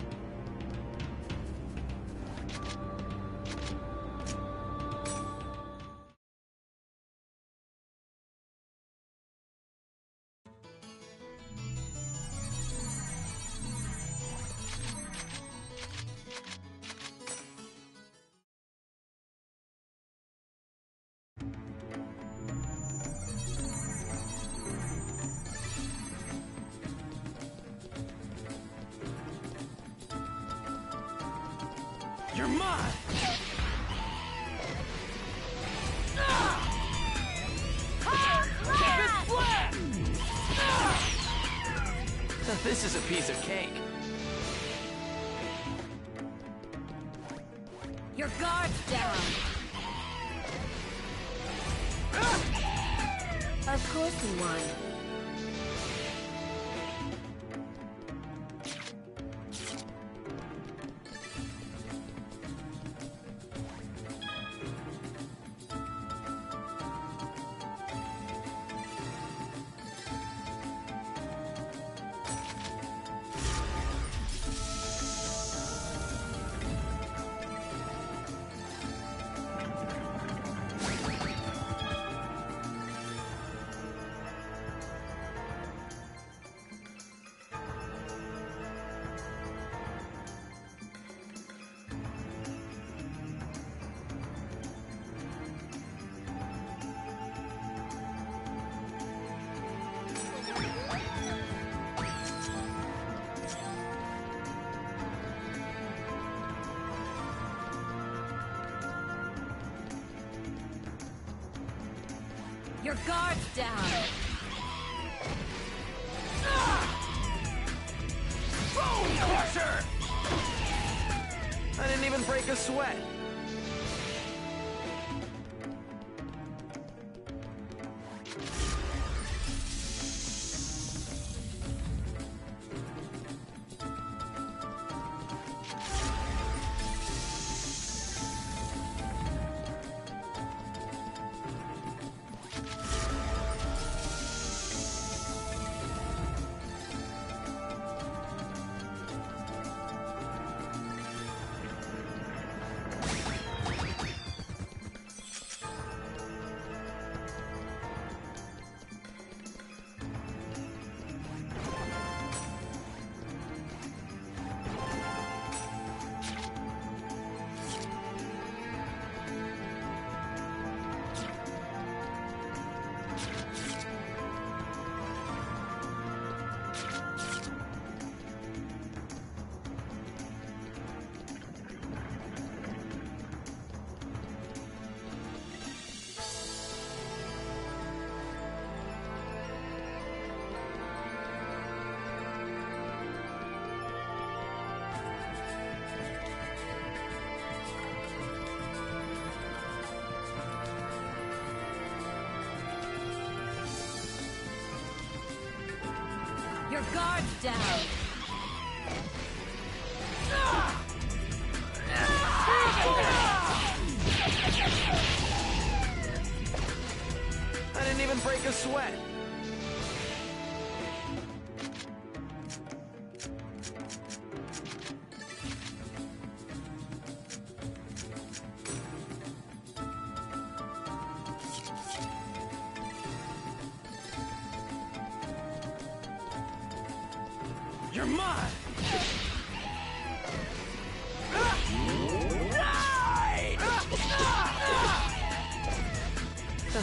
You're mine! This is a piece of cake. Your guard's down! Of course we won. Your guard's down! Bone crusher! I didn't even break a sweat. Your guard's down! I even break a sweat. You're mine!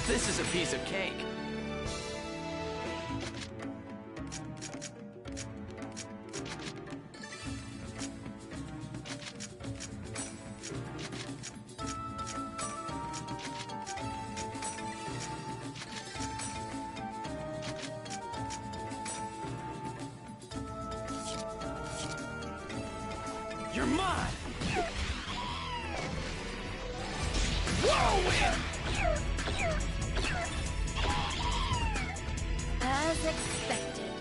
This is a piece of cake. You're mine! Whirlwind! As expected.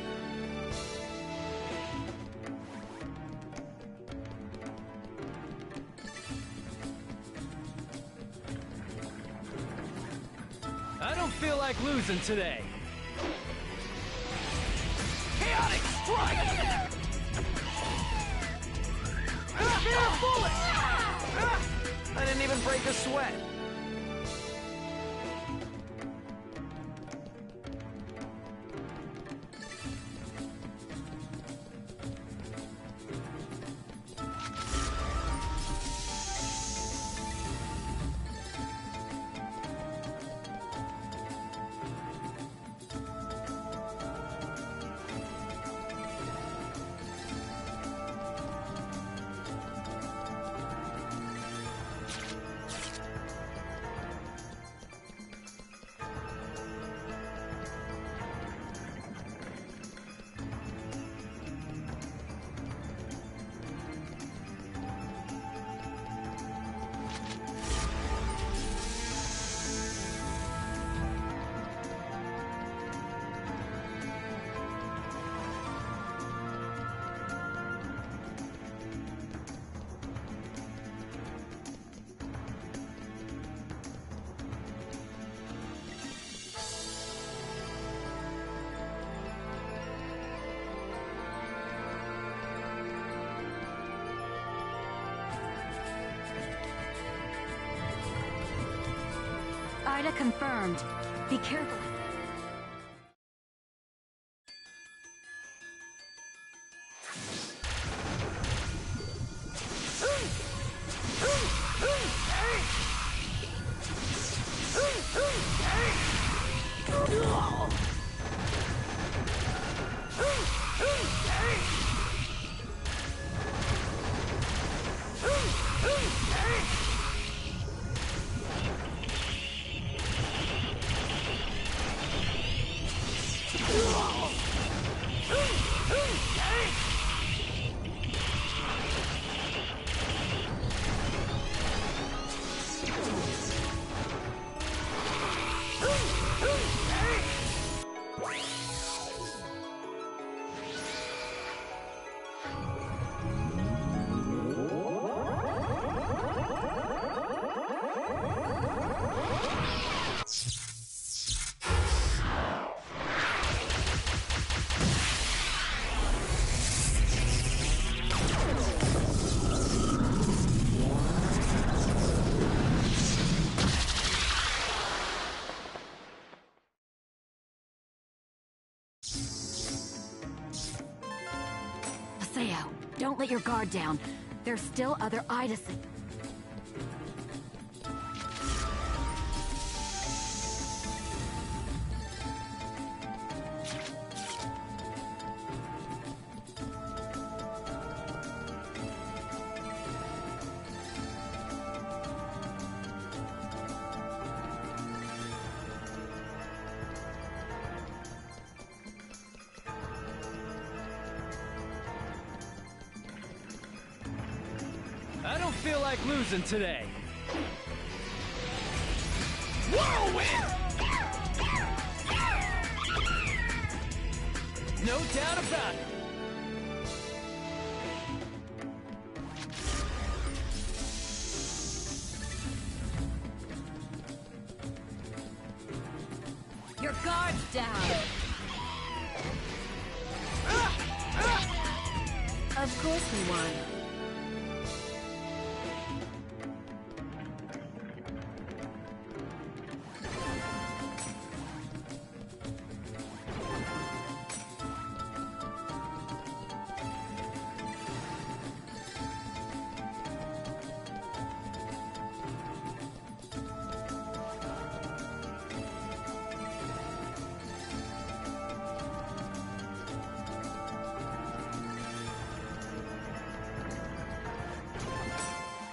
I don't feel like losing today. Chaotic strike! Fear bullet! I didn't even break a sweat. Ida confirmed. Be careful. Paseo, don't let your guard down. There's still other Idas. I don't feel like losing today. Whirlwind! No doubt about it. your guards down! Of course we won.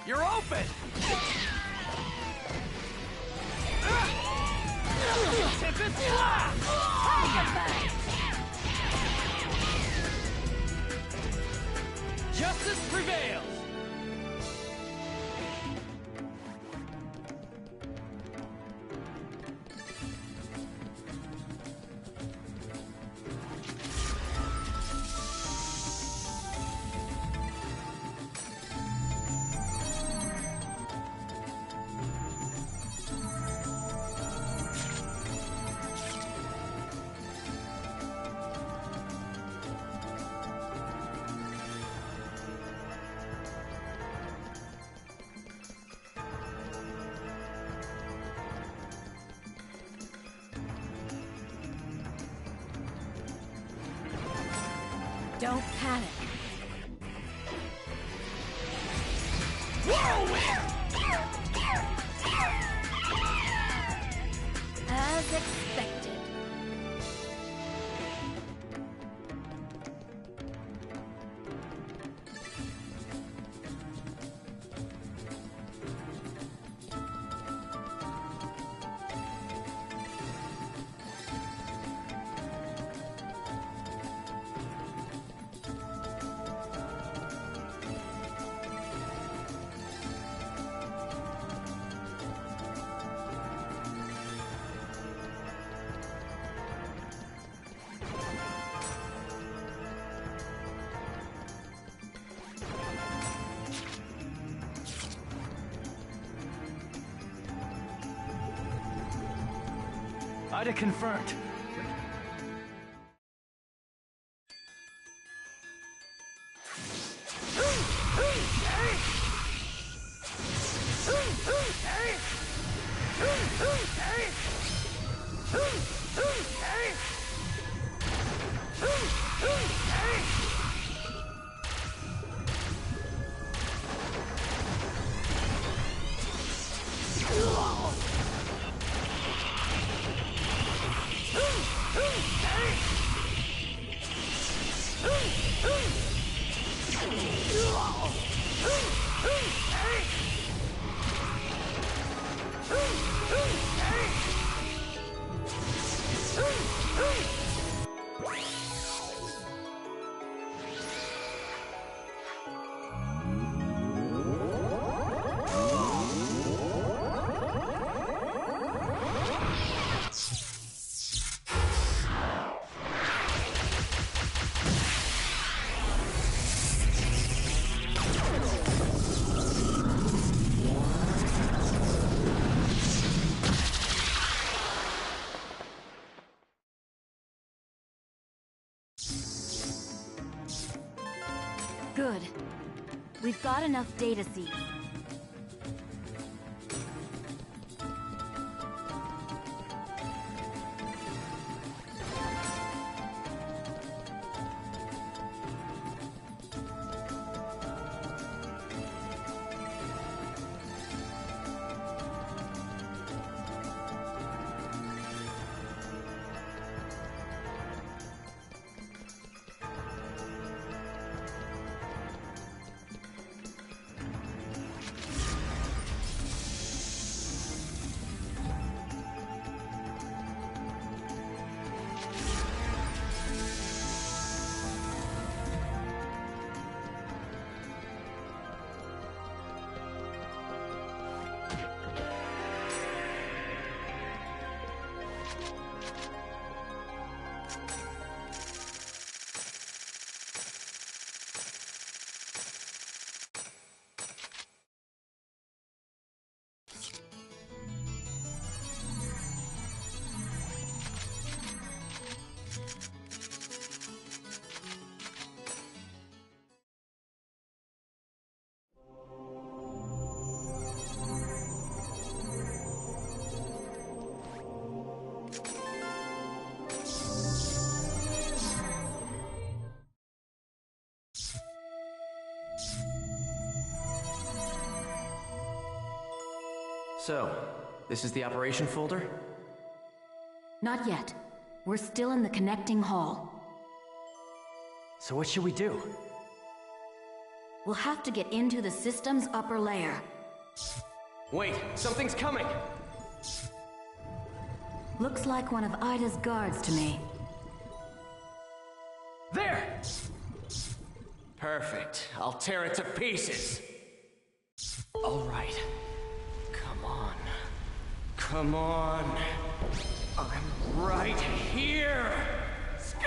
You're open! Tempest Blast! Take it back! Justice prevails! Don't panic. Whirlwind! As expected. Ida confirmed. Good. We've got enough data seeds. So, this is the operation folder? Not yet. We're still in the connecting hall. So what should we do? We'll have to get into the system's upper layer. Wait, something's coming! Looks like one of Ida's guards to me. There! Perfect. I'll tear it to pieces. All right. Come on. Come on. I'm right here! Skate!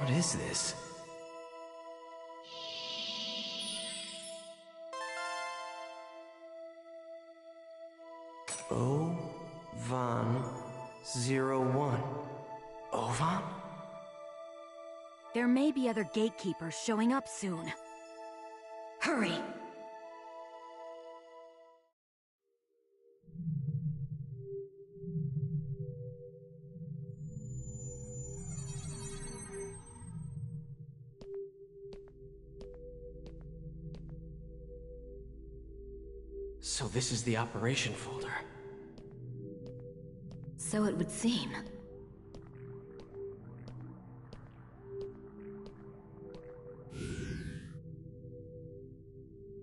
What is this? O-Van-01. Ovan? There may be other gatekeepers showing up soon. Hurry! So this is the operation folder. So it would seem.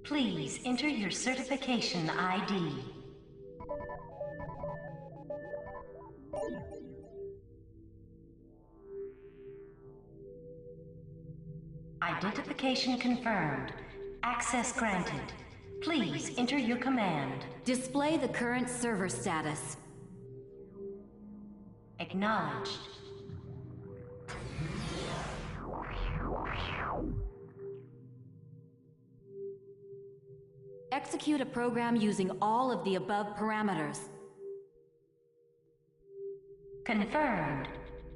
Please enter your certification ID. Identification confirmed. Access granted. Please enter your command. Display the current server status. Acknowledged. Execute a program using all of the above parameters. Confirmed.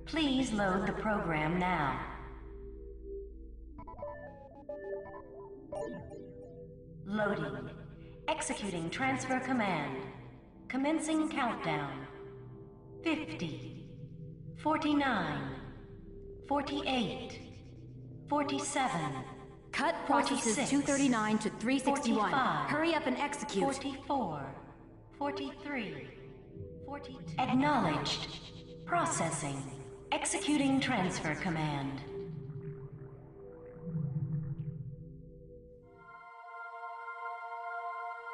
Please load the program now. Loading. Executing transfer command. Commencing countdown. 50. 49. 48. 47. Cut processes 239 to 361. 45, Hurry up and execute. 44. 43. 42. Acknowledged. Processing. Executing transfer command.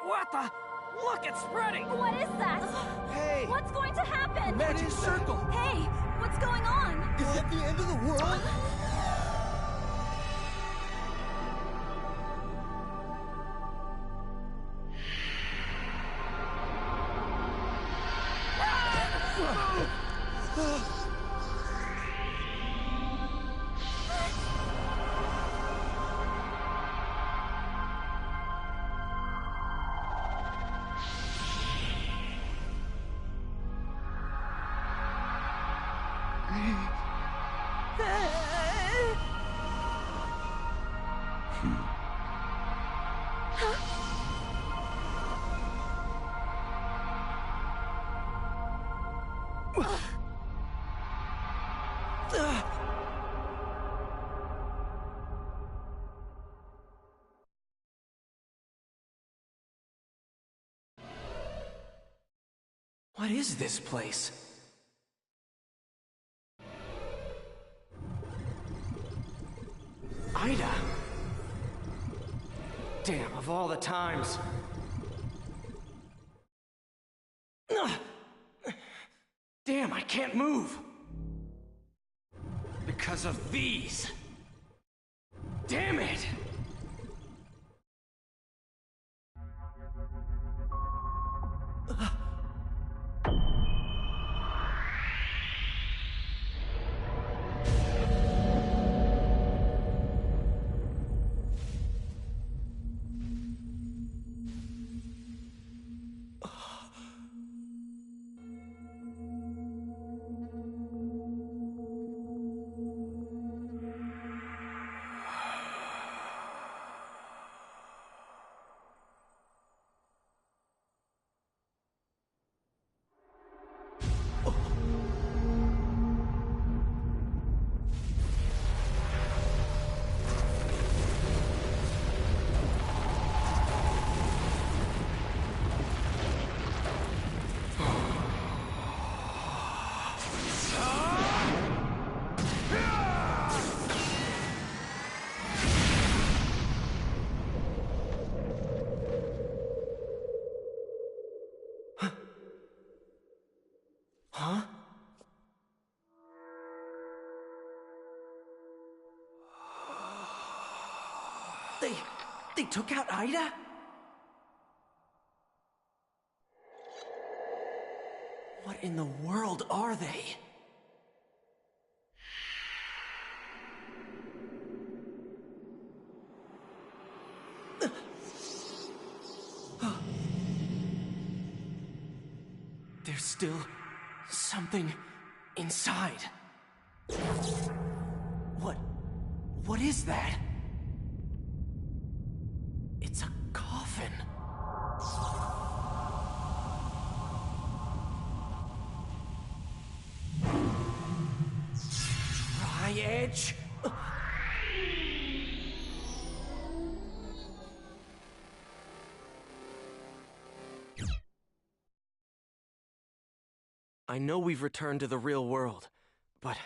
What the? Look, it's spreading! What is that? Hey! What's going to happen? Magic circle! Hey, what's going on? Is that the end of the world? What is this place? Ida! Damn, of all the times. Damn, I can't move! Because of these! Damn it! Huh? They took out Ida? What in the world are they? There's still something inside. What is that? It's a coffin. Tri-Edge? I know we've returned to the real world, but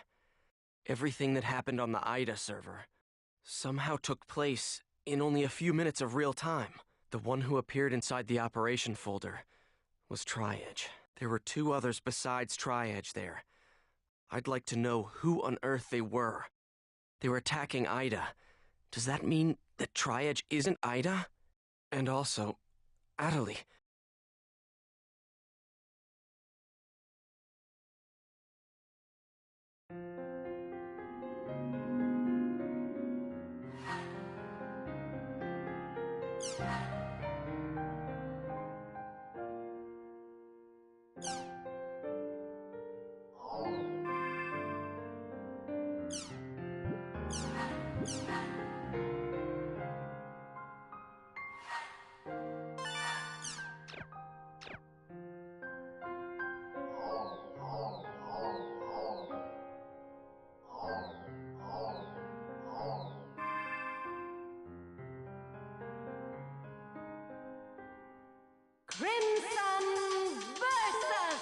everything that happened on the Ida server somehow took place in only a few minutes of real time. The one who appeared inside the operation folder was Tri-Edge. There were two others besides Tri-Edge there. I'd like to know who on earth they were. They were attacking Ida. Does that mean that Tri-Edge isn't Ida? And also, Adelie. Crimson versus!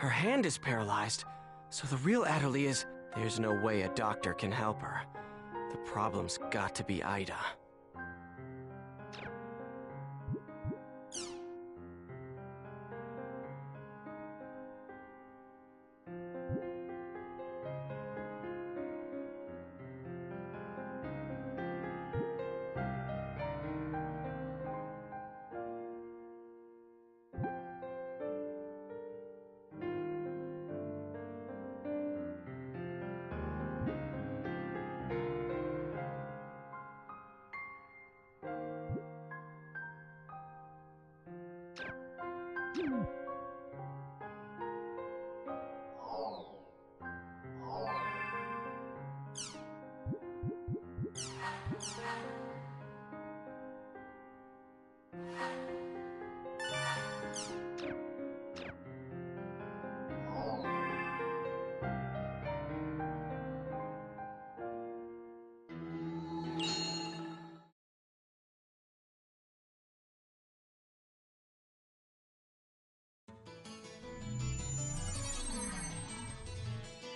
Her hand is paralyzed, so the real Atterley is... There's no way a doctor can help her. The problem's got to be Ida.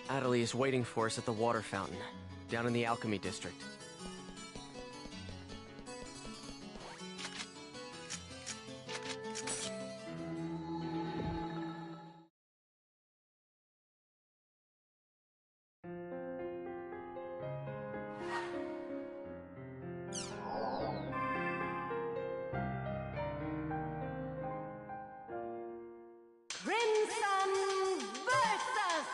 Atterley is waiting for us at the water fountain, down in the Alchemy District. Crimson versus...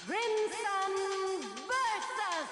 Crimson versus...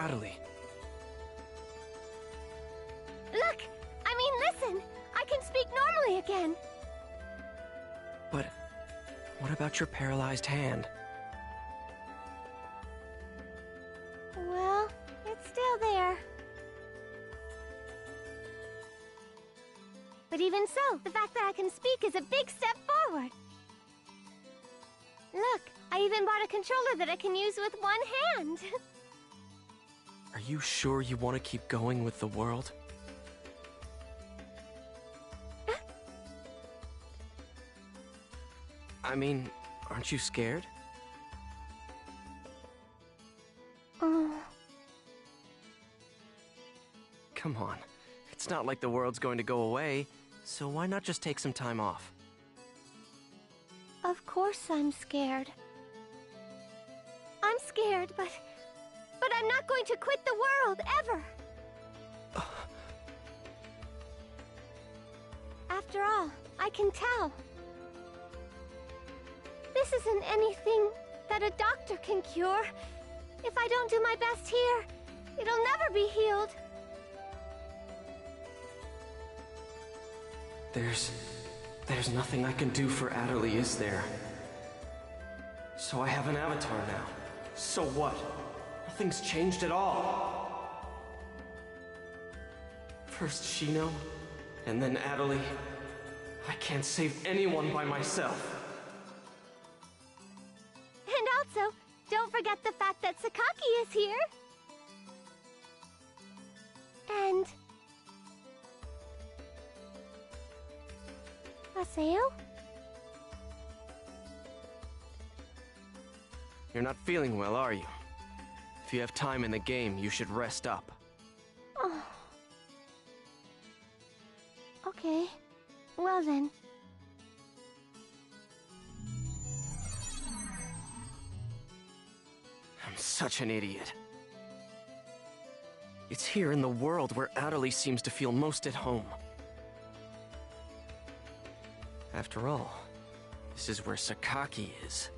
Adelie. Look! I mean, listen! I can speak normally again! But what about your paralyzed hand? Well, it's still there. But even so, the fact that I can speak is a big step forward. Look, I even bought a controller that I can use with one hand. Are you sure you want to keep going with the world? I mean, aren't you scared? Come on. It's not like the world's going to go away, so why not just take some time off? Of course I'm scared. I'm scared, but I'm not going to quit the world, ever! After all, I can tell. This isn't anything that a doctor can cure. If I don't do my best here, it'll never be healed. There's nothing I can do for Adelie, is there? So I have an avatar now. So what? Nothing's changed at all. First Shino, and then Adelie. I can't save anyone by myself. And also, don't forget the fact that Sakaki is here. And... Haseo? You're not feeling well, are you? If you have time in the game, you should rest up. Oh. Okay. Well then. I'm such an idiot. It's here in the world where Adelie seems to feel most at home. After all, this is where Sakaki is.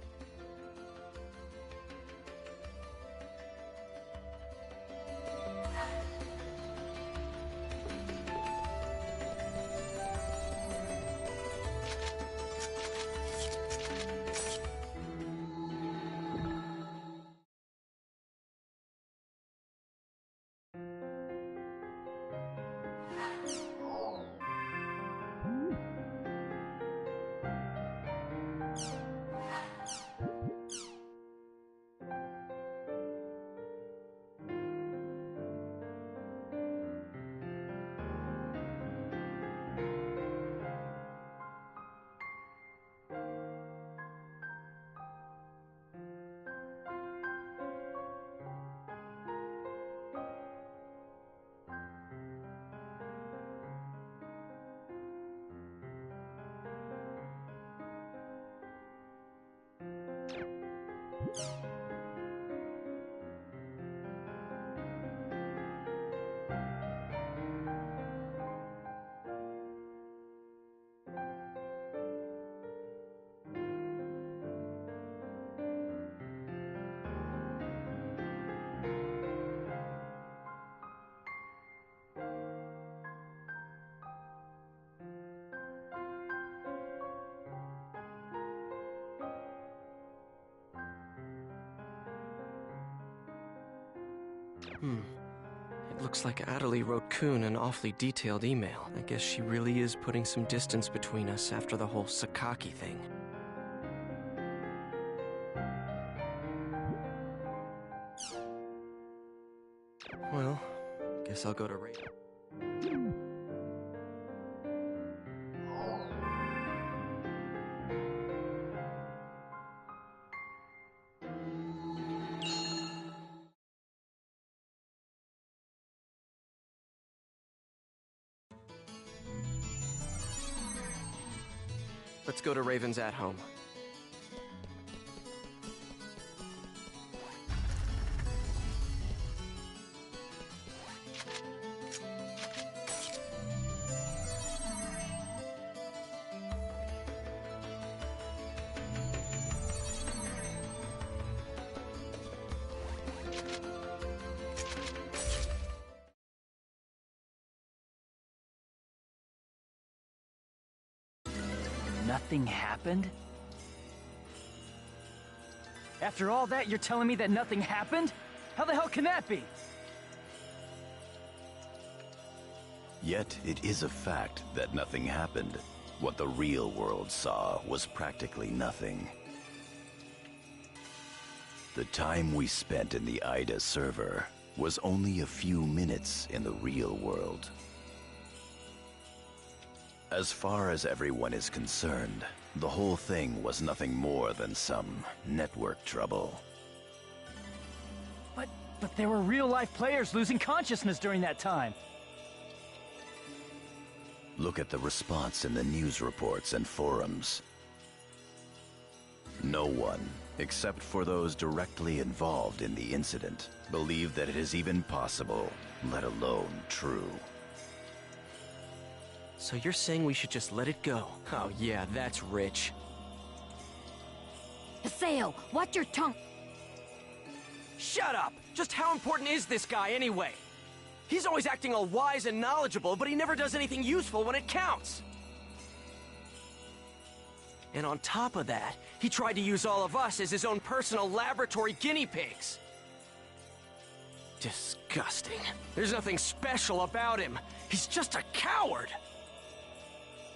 It looks like Adelie wrote Kun an awfully detailed email. I guess she really is putting some distance between us after the whole Sakaki thing. Well, guess I'll go to Ray. Let's go to Raven's at home. nothing happened? After all that, you're telling me that nothing happened? How the hell can that be? Yet it is a fact that nothing happened. What the real world saw was practically nothing. The time we spent in the Ida server was only a few minutes in the real world. As far as everyone is concerned, the whole thing was nothing more than some network trouble. But there were real-life players losing consciousness during that time. Look at the response in the news reports and forums. No one, except for those directly involved in the incident, believe that it is even possible, let alone true. So you're saying we should just let it go? Oh yeah, that's rich. Haseo, watch your tongue! Shut up! Just how important is this guy anyway? He's always acting all wise and knowledgeable, but he never does anything useful when it counts. And on top of that, he tried to use all of us as his own personal laboratory guinea pigs. Disgusting. There's nothing special about him. He's just a coward.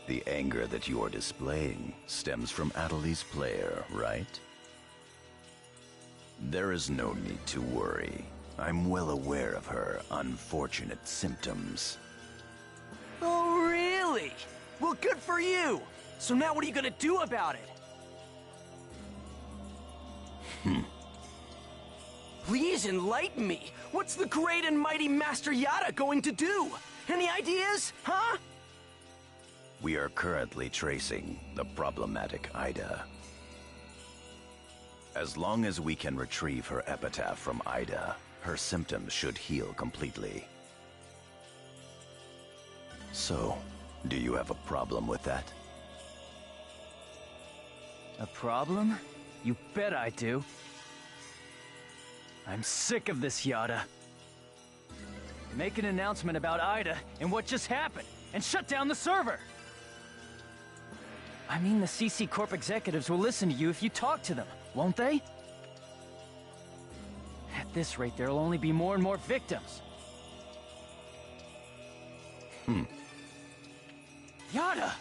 The anger that you're displaying stems from Atalee's player, right? There is no need to worry. I'm well aware of her unfortunate symptoms. Oh, really? Well, good for you! So now what are you gonna do about it? Please enlighten me! What's the great and mighty Master Yada going to do? Any ideas, huh? We are currently tracing the problematic Ida. As long as we can retrieve her epitaph from Ida, her symptoms should heal completely. So, do you have a problem with that? A problem? You bet I do. I'm sick of this, Yada. Make an announcement about Ida and what just happened, and shut down the server! I mean, the CC Corp executives will listen to you if you talk to them, won't they? At this rate, there'll only be more and more victims. Yada!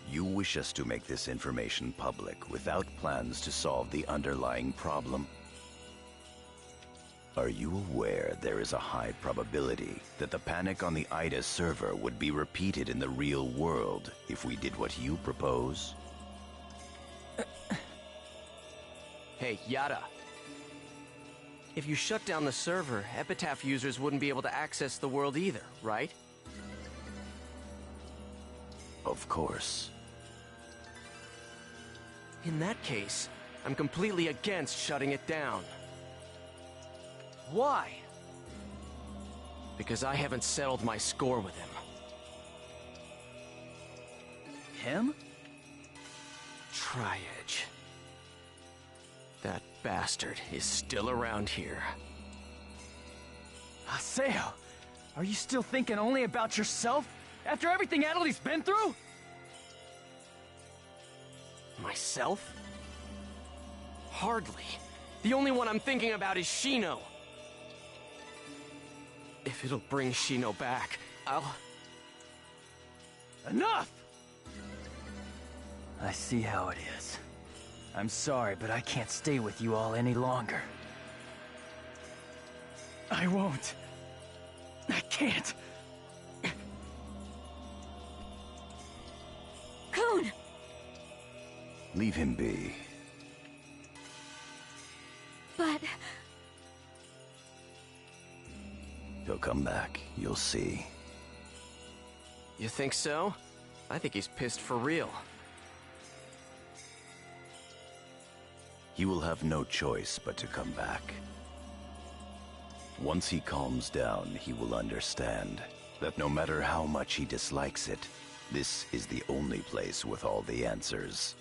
You wish us to make this information public without plans to solve the underlying problem? Are you aware there is a high probability that the panic on the Ida server would be repeated in the real world if we did what you propose? Hey, Yada. If you shut down the server, Epitaph users wouldn't be able to access the world either, right? Of course. In that case, I'm completely against shutting it down. Why? Because I haven't settled my score with him. Him? Tri-Edge. That bastard is still around here. Haseo, are you still thinking only about yourself? After everything Atalee's been through? Myself? Hardly. The only one I'm thinking about is Shino. If it'll bring Shino back, I'll... Enough! I see how it is. I'm sorry, but I can't stay with you all any longer. I won't. I can't. Kun! Leave him be. But... He'll come back, you'll see. You think so? I think he's pissed for real. He will have no choice but to come back. Once he calms down, he will understand that no matter how much he dislikes it, this is the only place with all the answers.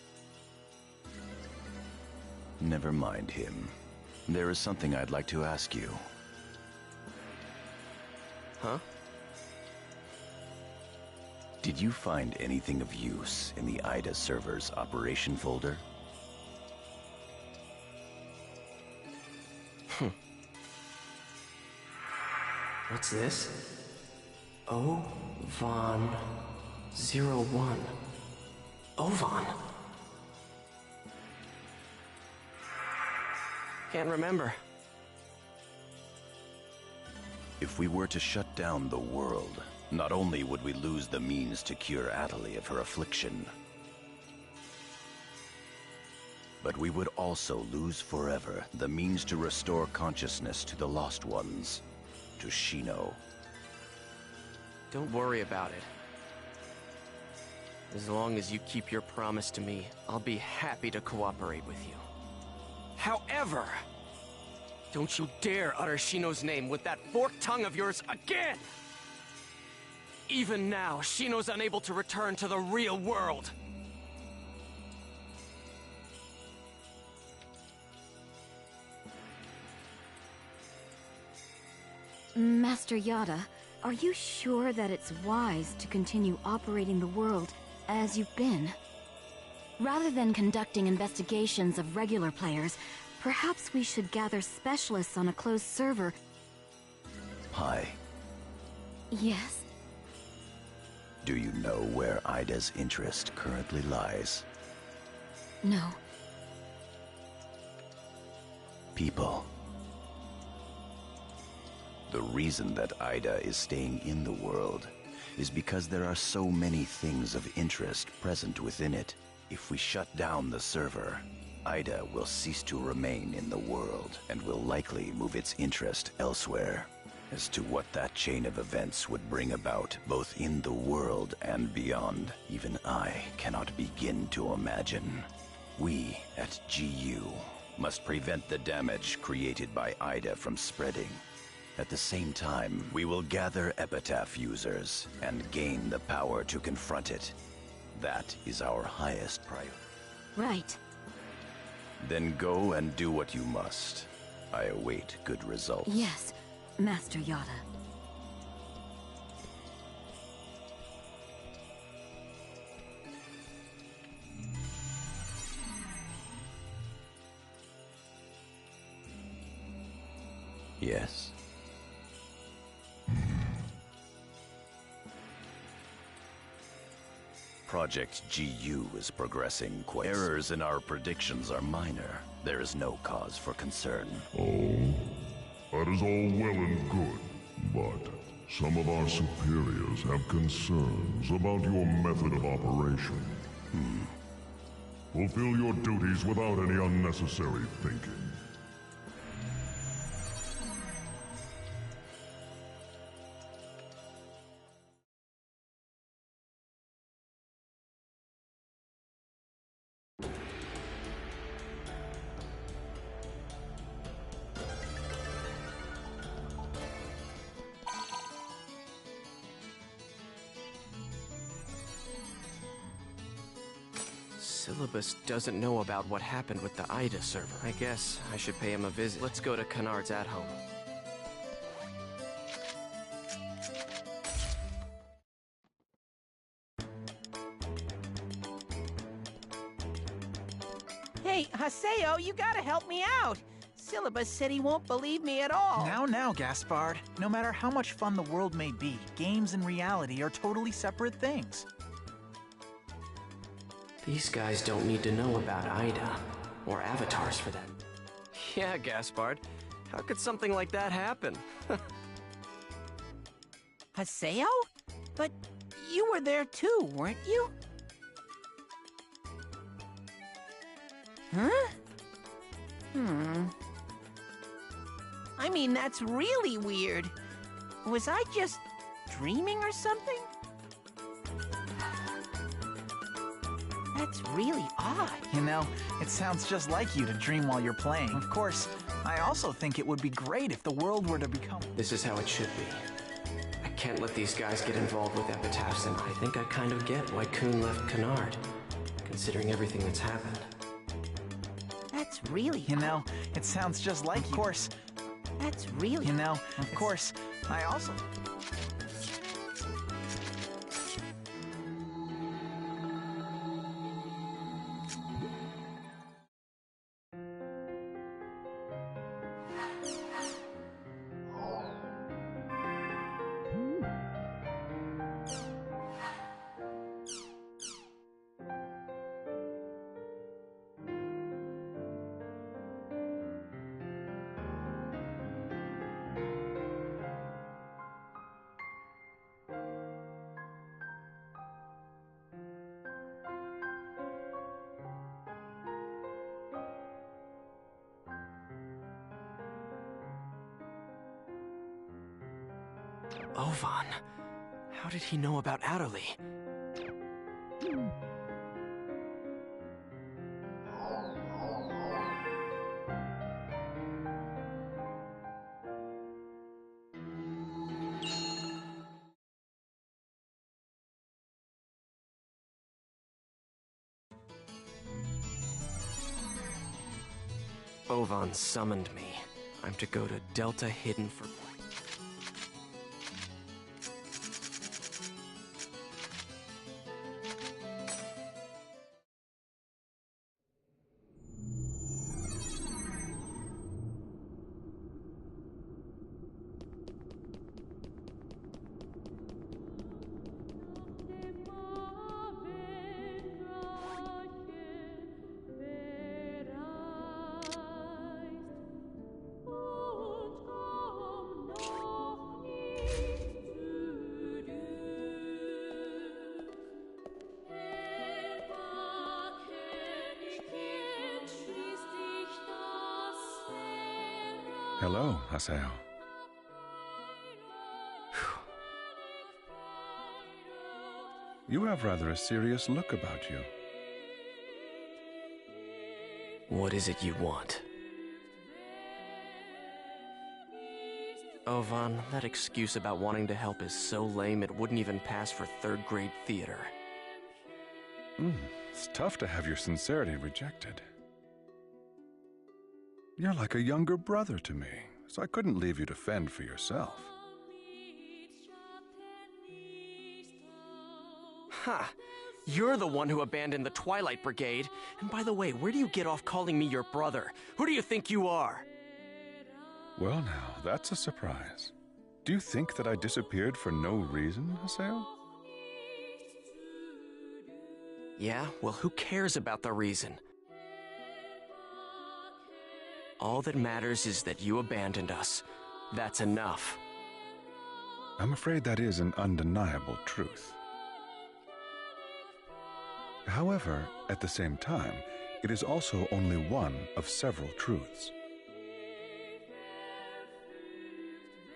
Never mind him. There is something I'd like to ask you. Huh? Did you find anything of use in the IDA server's operation folder? What's this? O-Von 01. Ovan? Can't remember. If we were to shut down the world, not only would we lose the means to cure Atali of her affliction, but we would also lose forever the means to restore consciousness to the lost ones, to Shino. Don't worry about it. As long as you keep your promise to me, I'll be happy to cooperate with you. However, don't you dare utter Shino's name with that forked tongue of yours again! Even now, Shino's unable to return to the real world. Master Yada, are you sure that it's wise to continue operating the world as you've been? Rather than conducting investigations of regular players, perhaps we should gather specialists on a closed server. Hi. Yes? Do you know where Ida's interest currently lies? No. People. The reason that Ida is staying in the world is because there are so many things of interest present within it. If we shut down the server, Ida will cease to remain in the world and will likely move its interest elsewhere. As to what that chain of events would bring about, both in the world and beyond, even I cannot begin to imagine. We at G.U. must prevent the damage created by Ida from spreading. At the same time, we will gather Epitaph users and gain the power to confront it. That is our highest priority. Right. Then go and do what you must. I await good results. Yes, Master Yada. Yes. Project G.U. is progressing quite. Errors in our predictions are minor. There is no cause for concern. Oh, that is all well and good, but some of our superiors have concerns about your method of operation. Fulfill your duties without any unnecessary thinking. Syllabus doesn't know about what happened with the IDA server. I guess I should pay him a visit. Let's go to Kennard's at-home. Hey, Haseo, you gotta help me out. Syllabus said he won't believe me at all. Now, Gaspard. No matter how much fun the world may be, games and reality are totally separate things. These guys don't need to know about Ida, or avatars for that. Yeah, Gaspard. How could something like that happen? Haseo? But you were there too, weren't you? Huh? I mean, that's really weird. Was I just dreaming or something? That's really odd. You know, it sounds just like you to dream while you're playing. Of course, I also think it would be great if the world were to become... This is how it should be. I can't let these guys get involved with epitaphs, and I think I kind of get why Kuhn left Kennard, considering everything that's happened. That's really You know, it sounds just like you. Of course. That's really... You know, of course, I also... Ovan, how did he know about Adderley? Ovan summoned me. I'm to go to Delta Hidden for... Hello, Haseo. You have rather a serious look about you. What is it you want? Ovan, that excuse about wanting to help is so lame it wouldn't even pass for third-grade theater. It's tough to have your sincerity rejected. You're like a younger brother to me, so I couldn't leave you to fend for yourself. Ha! You're the one who abandoned the Twilight Brigade. And by the way, where do you get off calling me your brother? Who do you think you are? Well now, that's a surprise. Do you think that I disappeared for no reason, Haseo? Yeah, well, who cares about the reason? All that matters is that you abandoned us. That's enough. I'm afraid that is an undeniable truth. However, at the same time, it is also only one of several truths.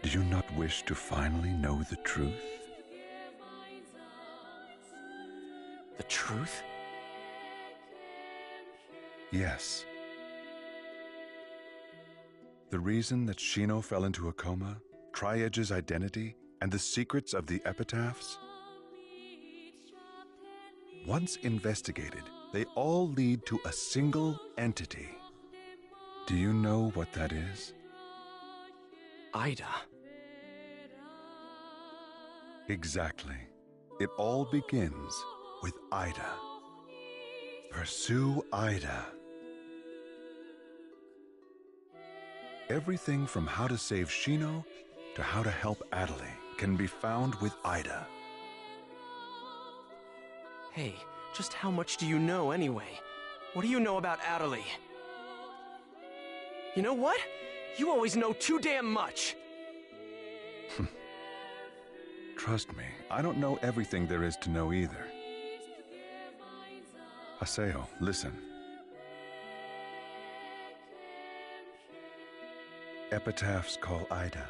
Do you not wish to finally know the truth? The truth? Yes. The reason that Shino fell into a coma, Tri-Edge's identity, and the secrets of the epitaphs? Once investigated, they all lead to a single entity. Do you know what that is? Ida. Exactly. It all begins with Ida. Pursue Ida. Everything from how to save Shino to how to help Adderley can be found with Ida. Hey, just how much do you know anyway? What do you know about Adderley? You know what? You always know too damn much! Trust me, I don't know everything there is to know either. Haseo, listen. Epitaphs call Ida,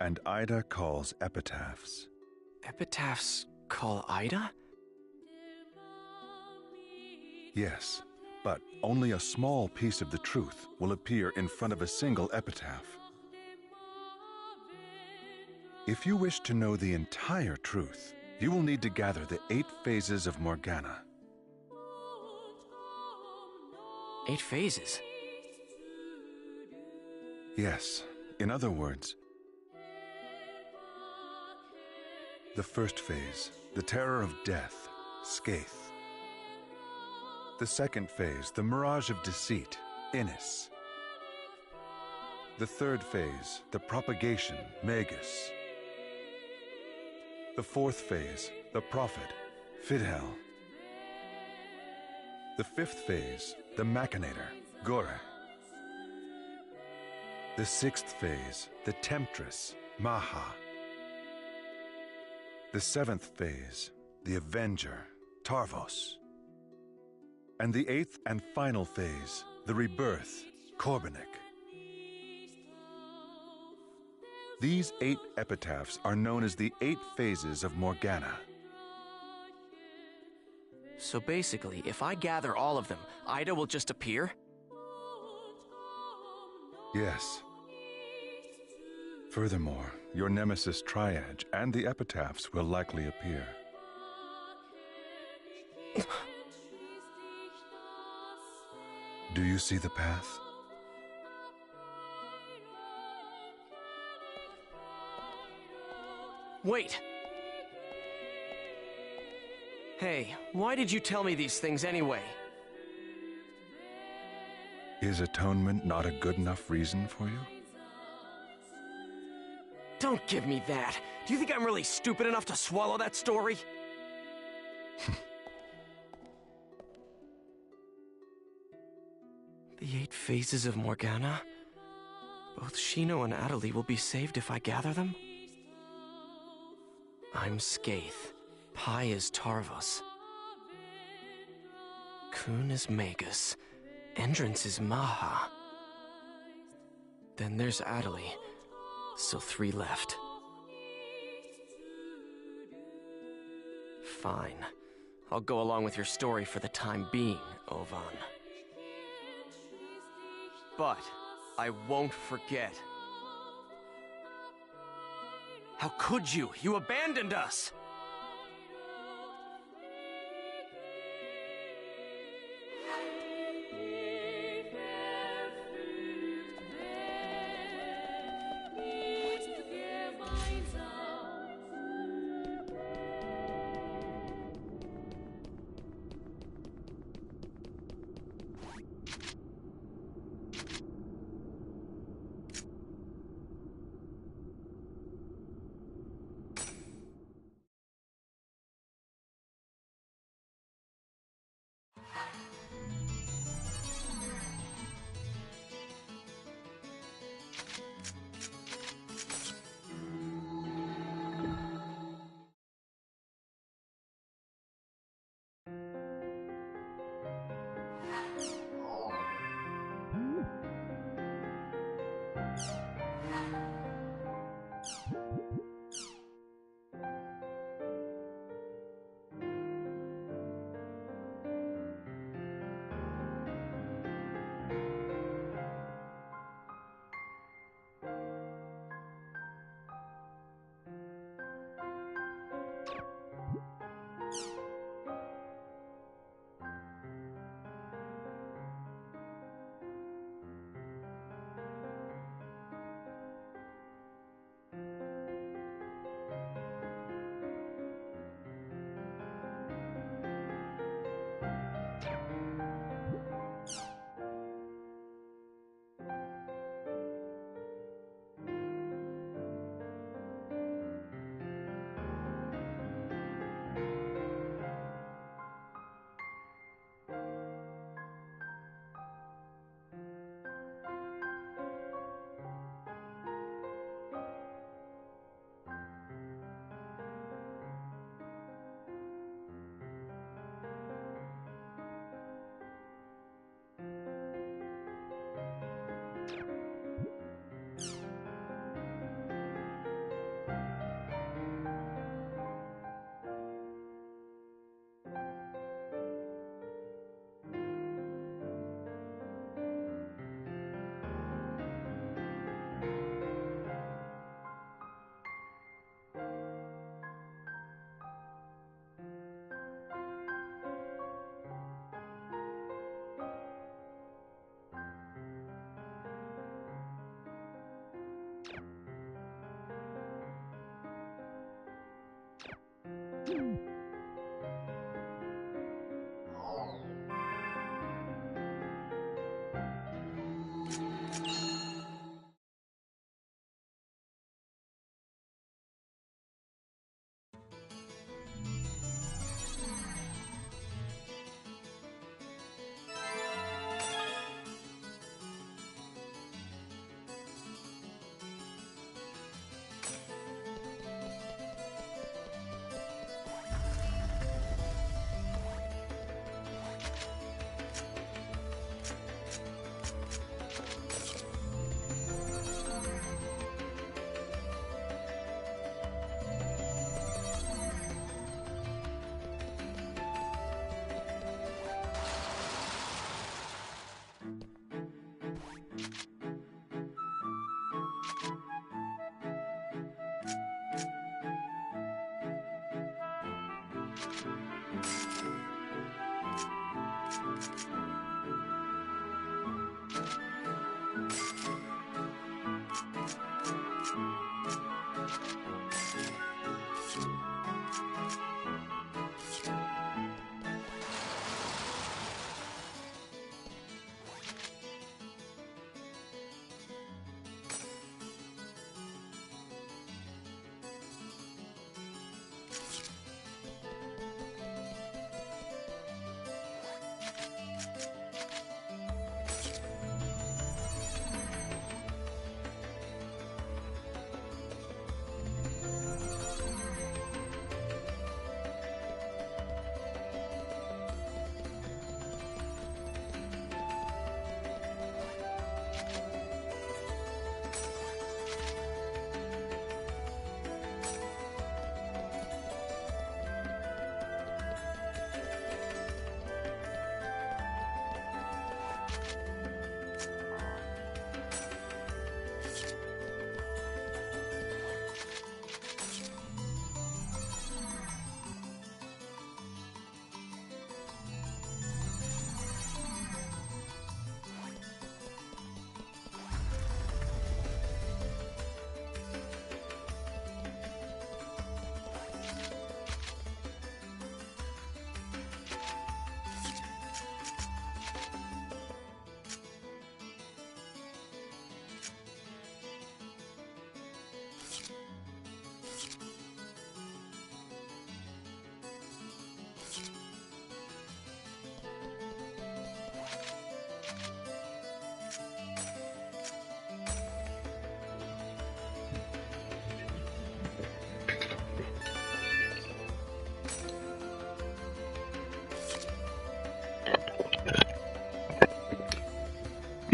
and Ida calls epitaphs. Epitaphs call Ida? Yes, but only a small piece of the truth will appear in front of a single epitaph. If you wish to know the entire truth, you will need to gather the 8 phases of Morgana. 8 phases? Yes, in other words, the first phase, the terror of death, Skaith. The second phase, the mirage of deceit, Innis. The third phase, the propagation, Magus. The fourth phase, the prophet, Fidhel. The fifth phase, the machinator, Gore. The sixth phase, the temptress, Maha. The seventh phase, the avenger, Tarvos. And the 8th and final phase, the rebirth, Korbanik. These 8 epitaphs are known as the 8 phases of Morgana. So basically, if I gather all of them, Ida will just appear? Yes. Furthermore, your nemesis Triad and the epitaphs will likely appear. Do you see the path? Wait! Hey, why did you tell me these things anyway? Is atonement not a good enough reason for you? Don't give me that! Do you think I'm really stupid enough to swallow that story? The 8 phases of Morgana? Both Shino and Atali will be saved if I gather them? I'm Skaith. Pi is Tarvos. Kun is Magus. Entrance is Maha. Then there's Atali. So 3 left. Fine. I'll go along with your story for the time being, Ovan. But I won't forget. How could you? You abandoned us!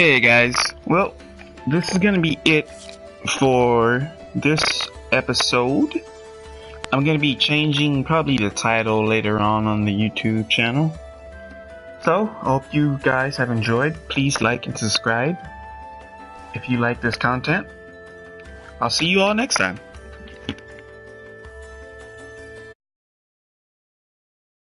Hey guys, well, this is gonna be it for this episode. I'm gonna be changing probably the title later on the YouTube channel. So, I hope you guys have enjoyed. Please like and subscribe if you like this content. I'll see you all next time.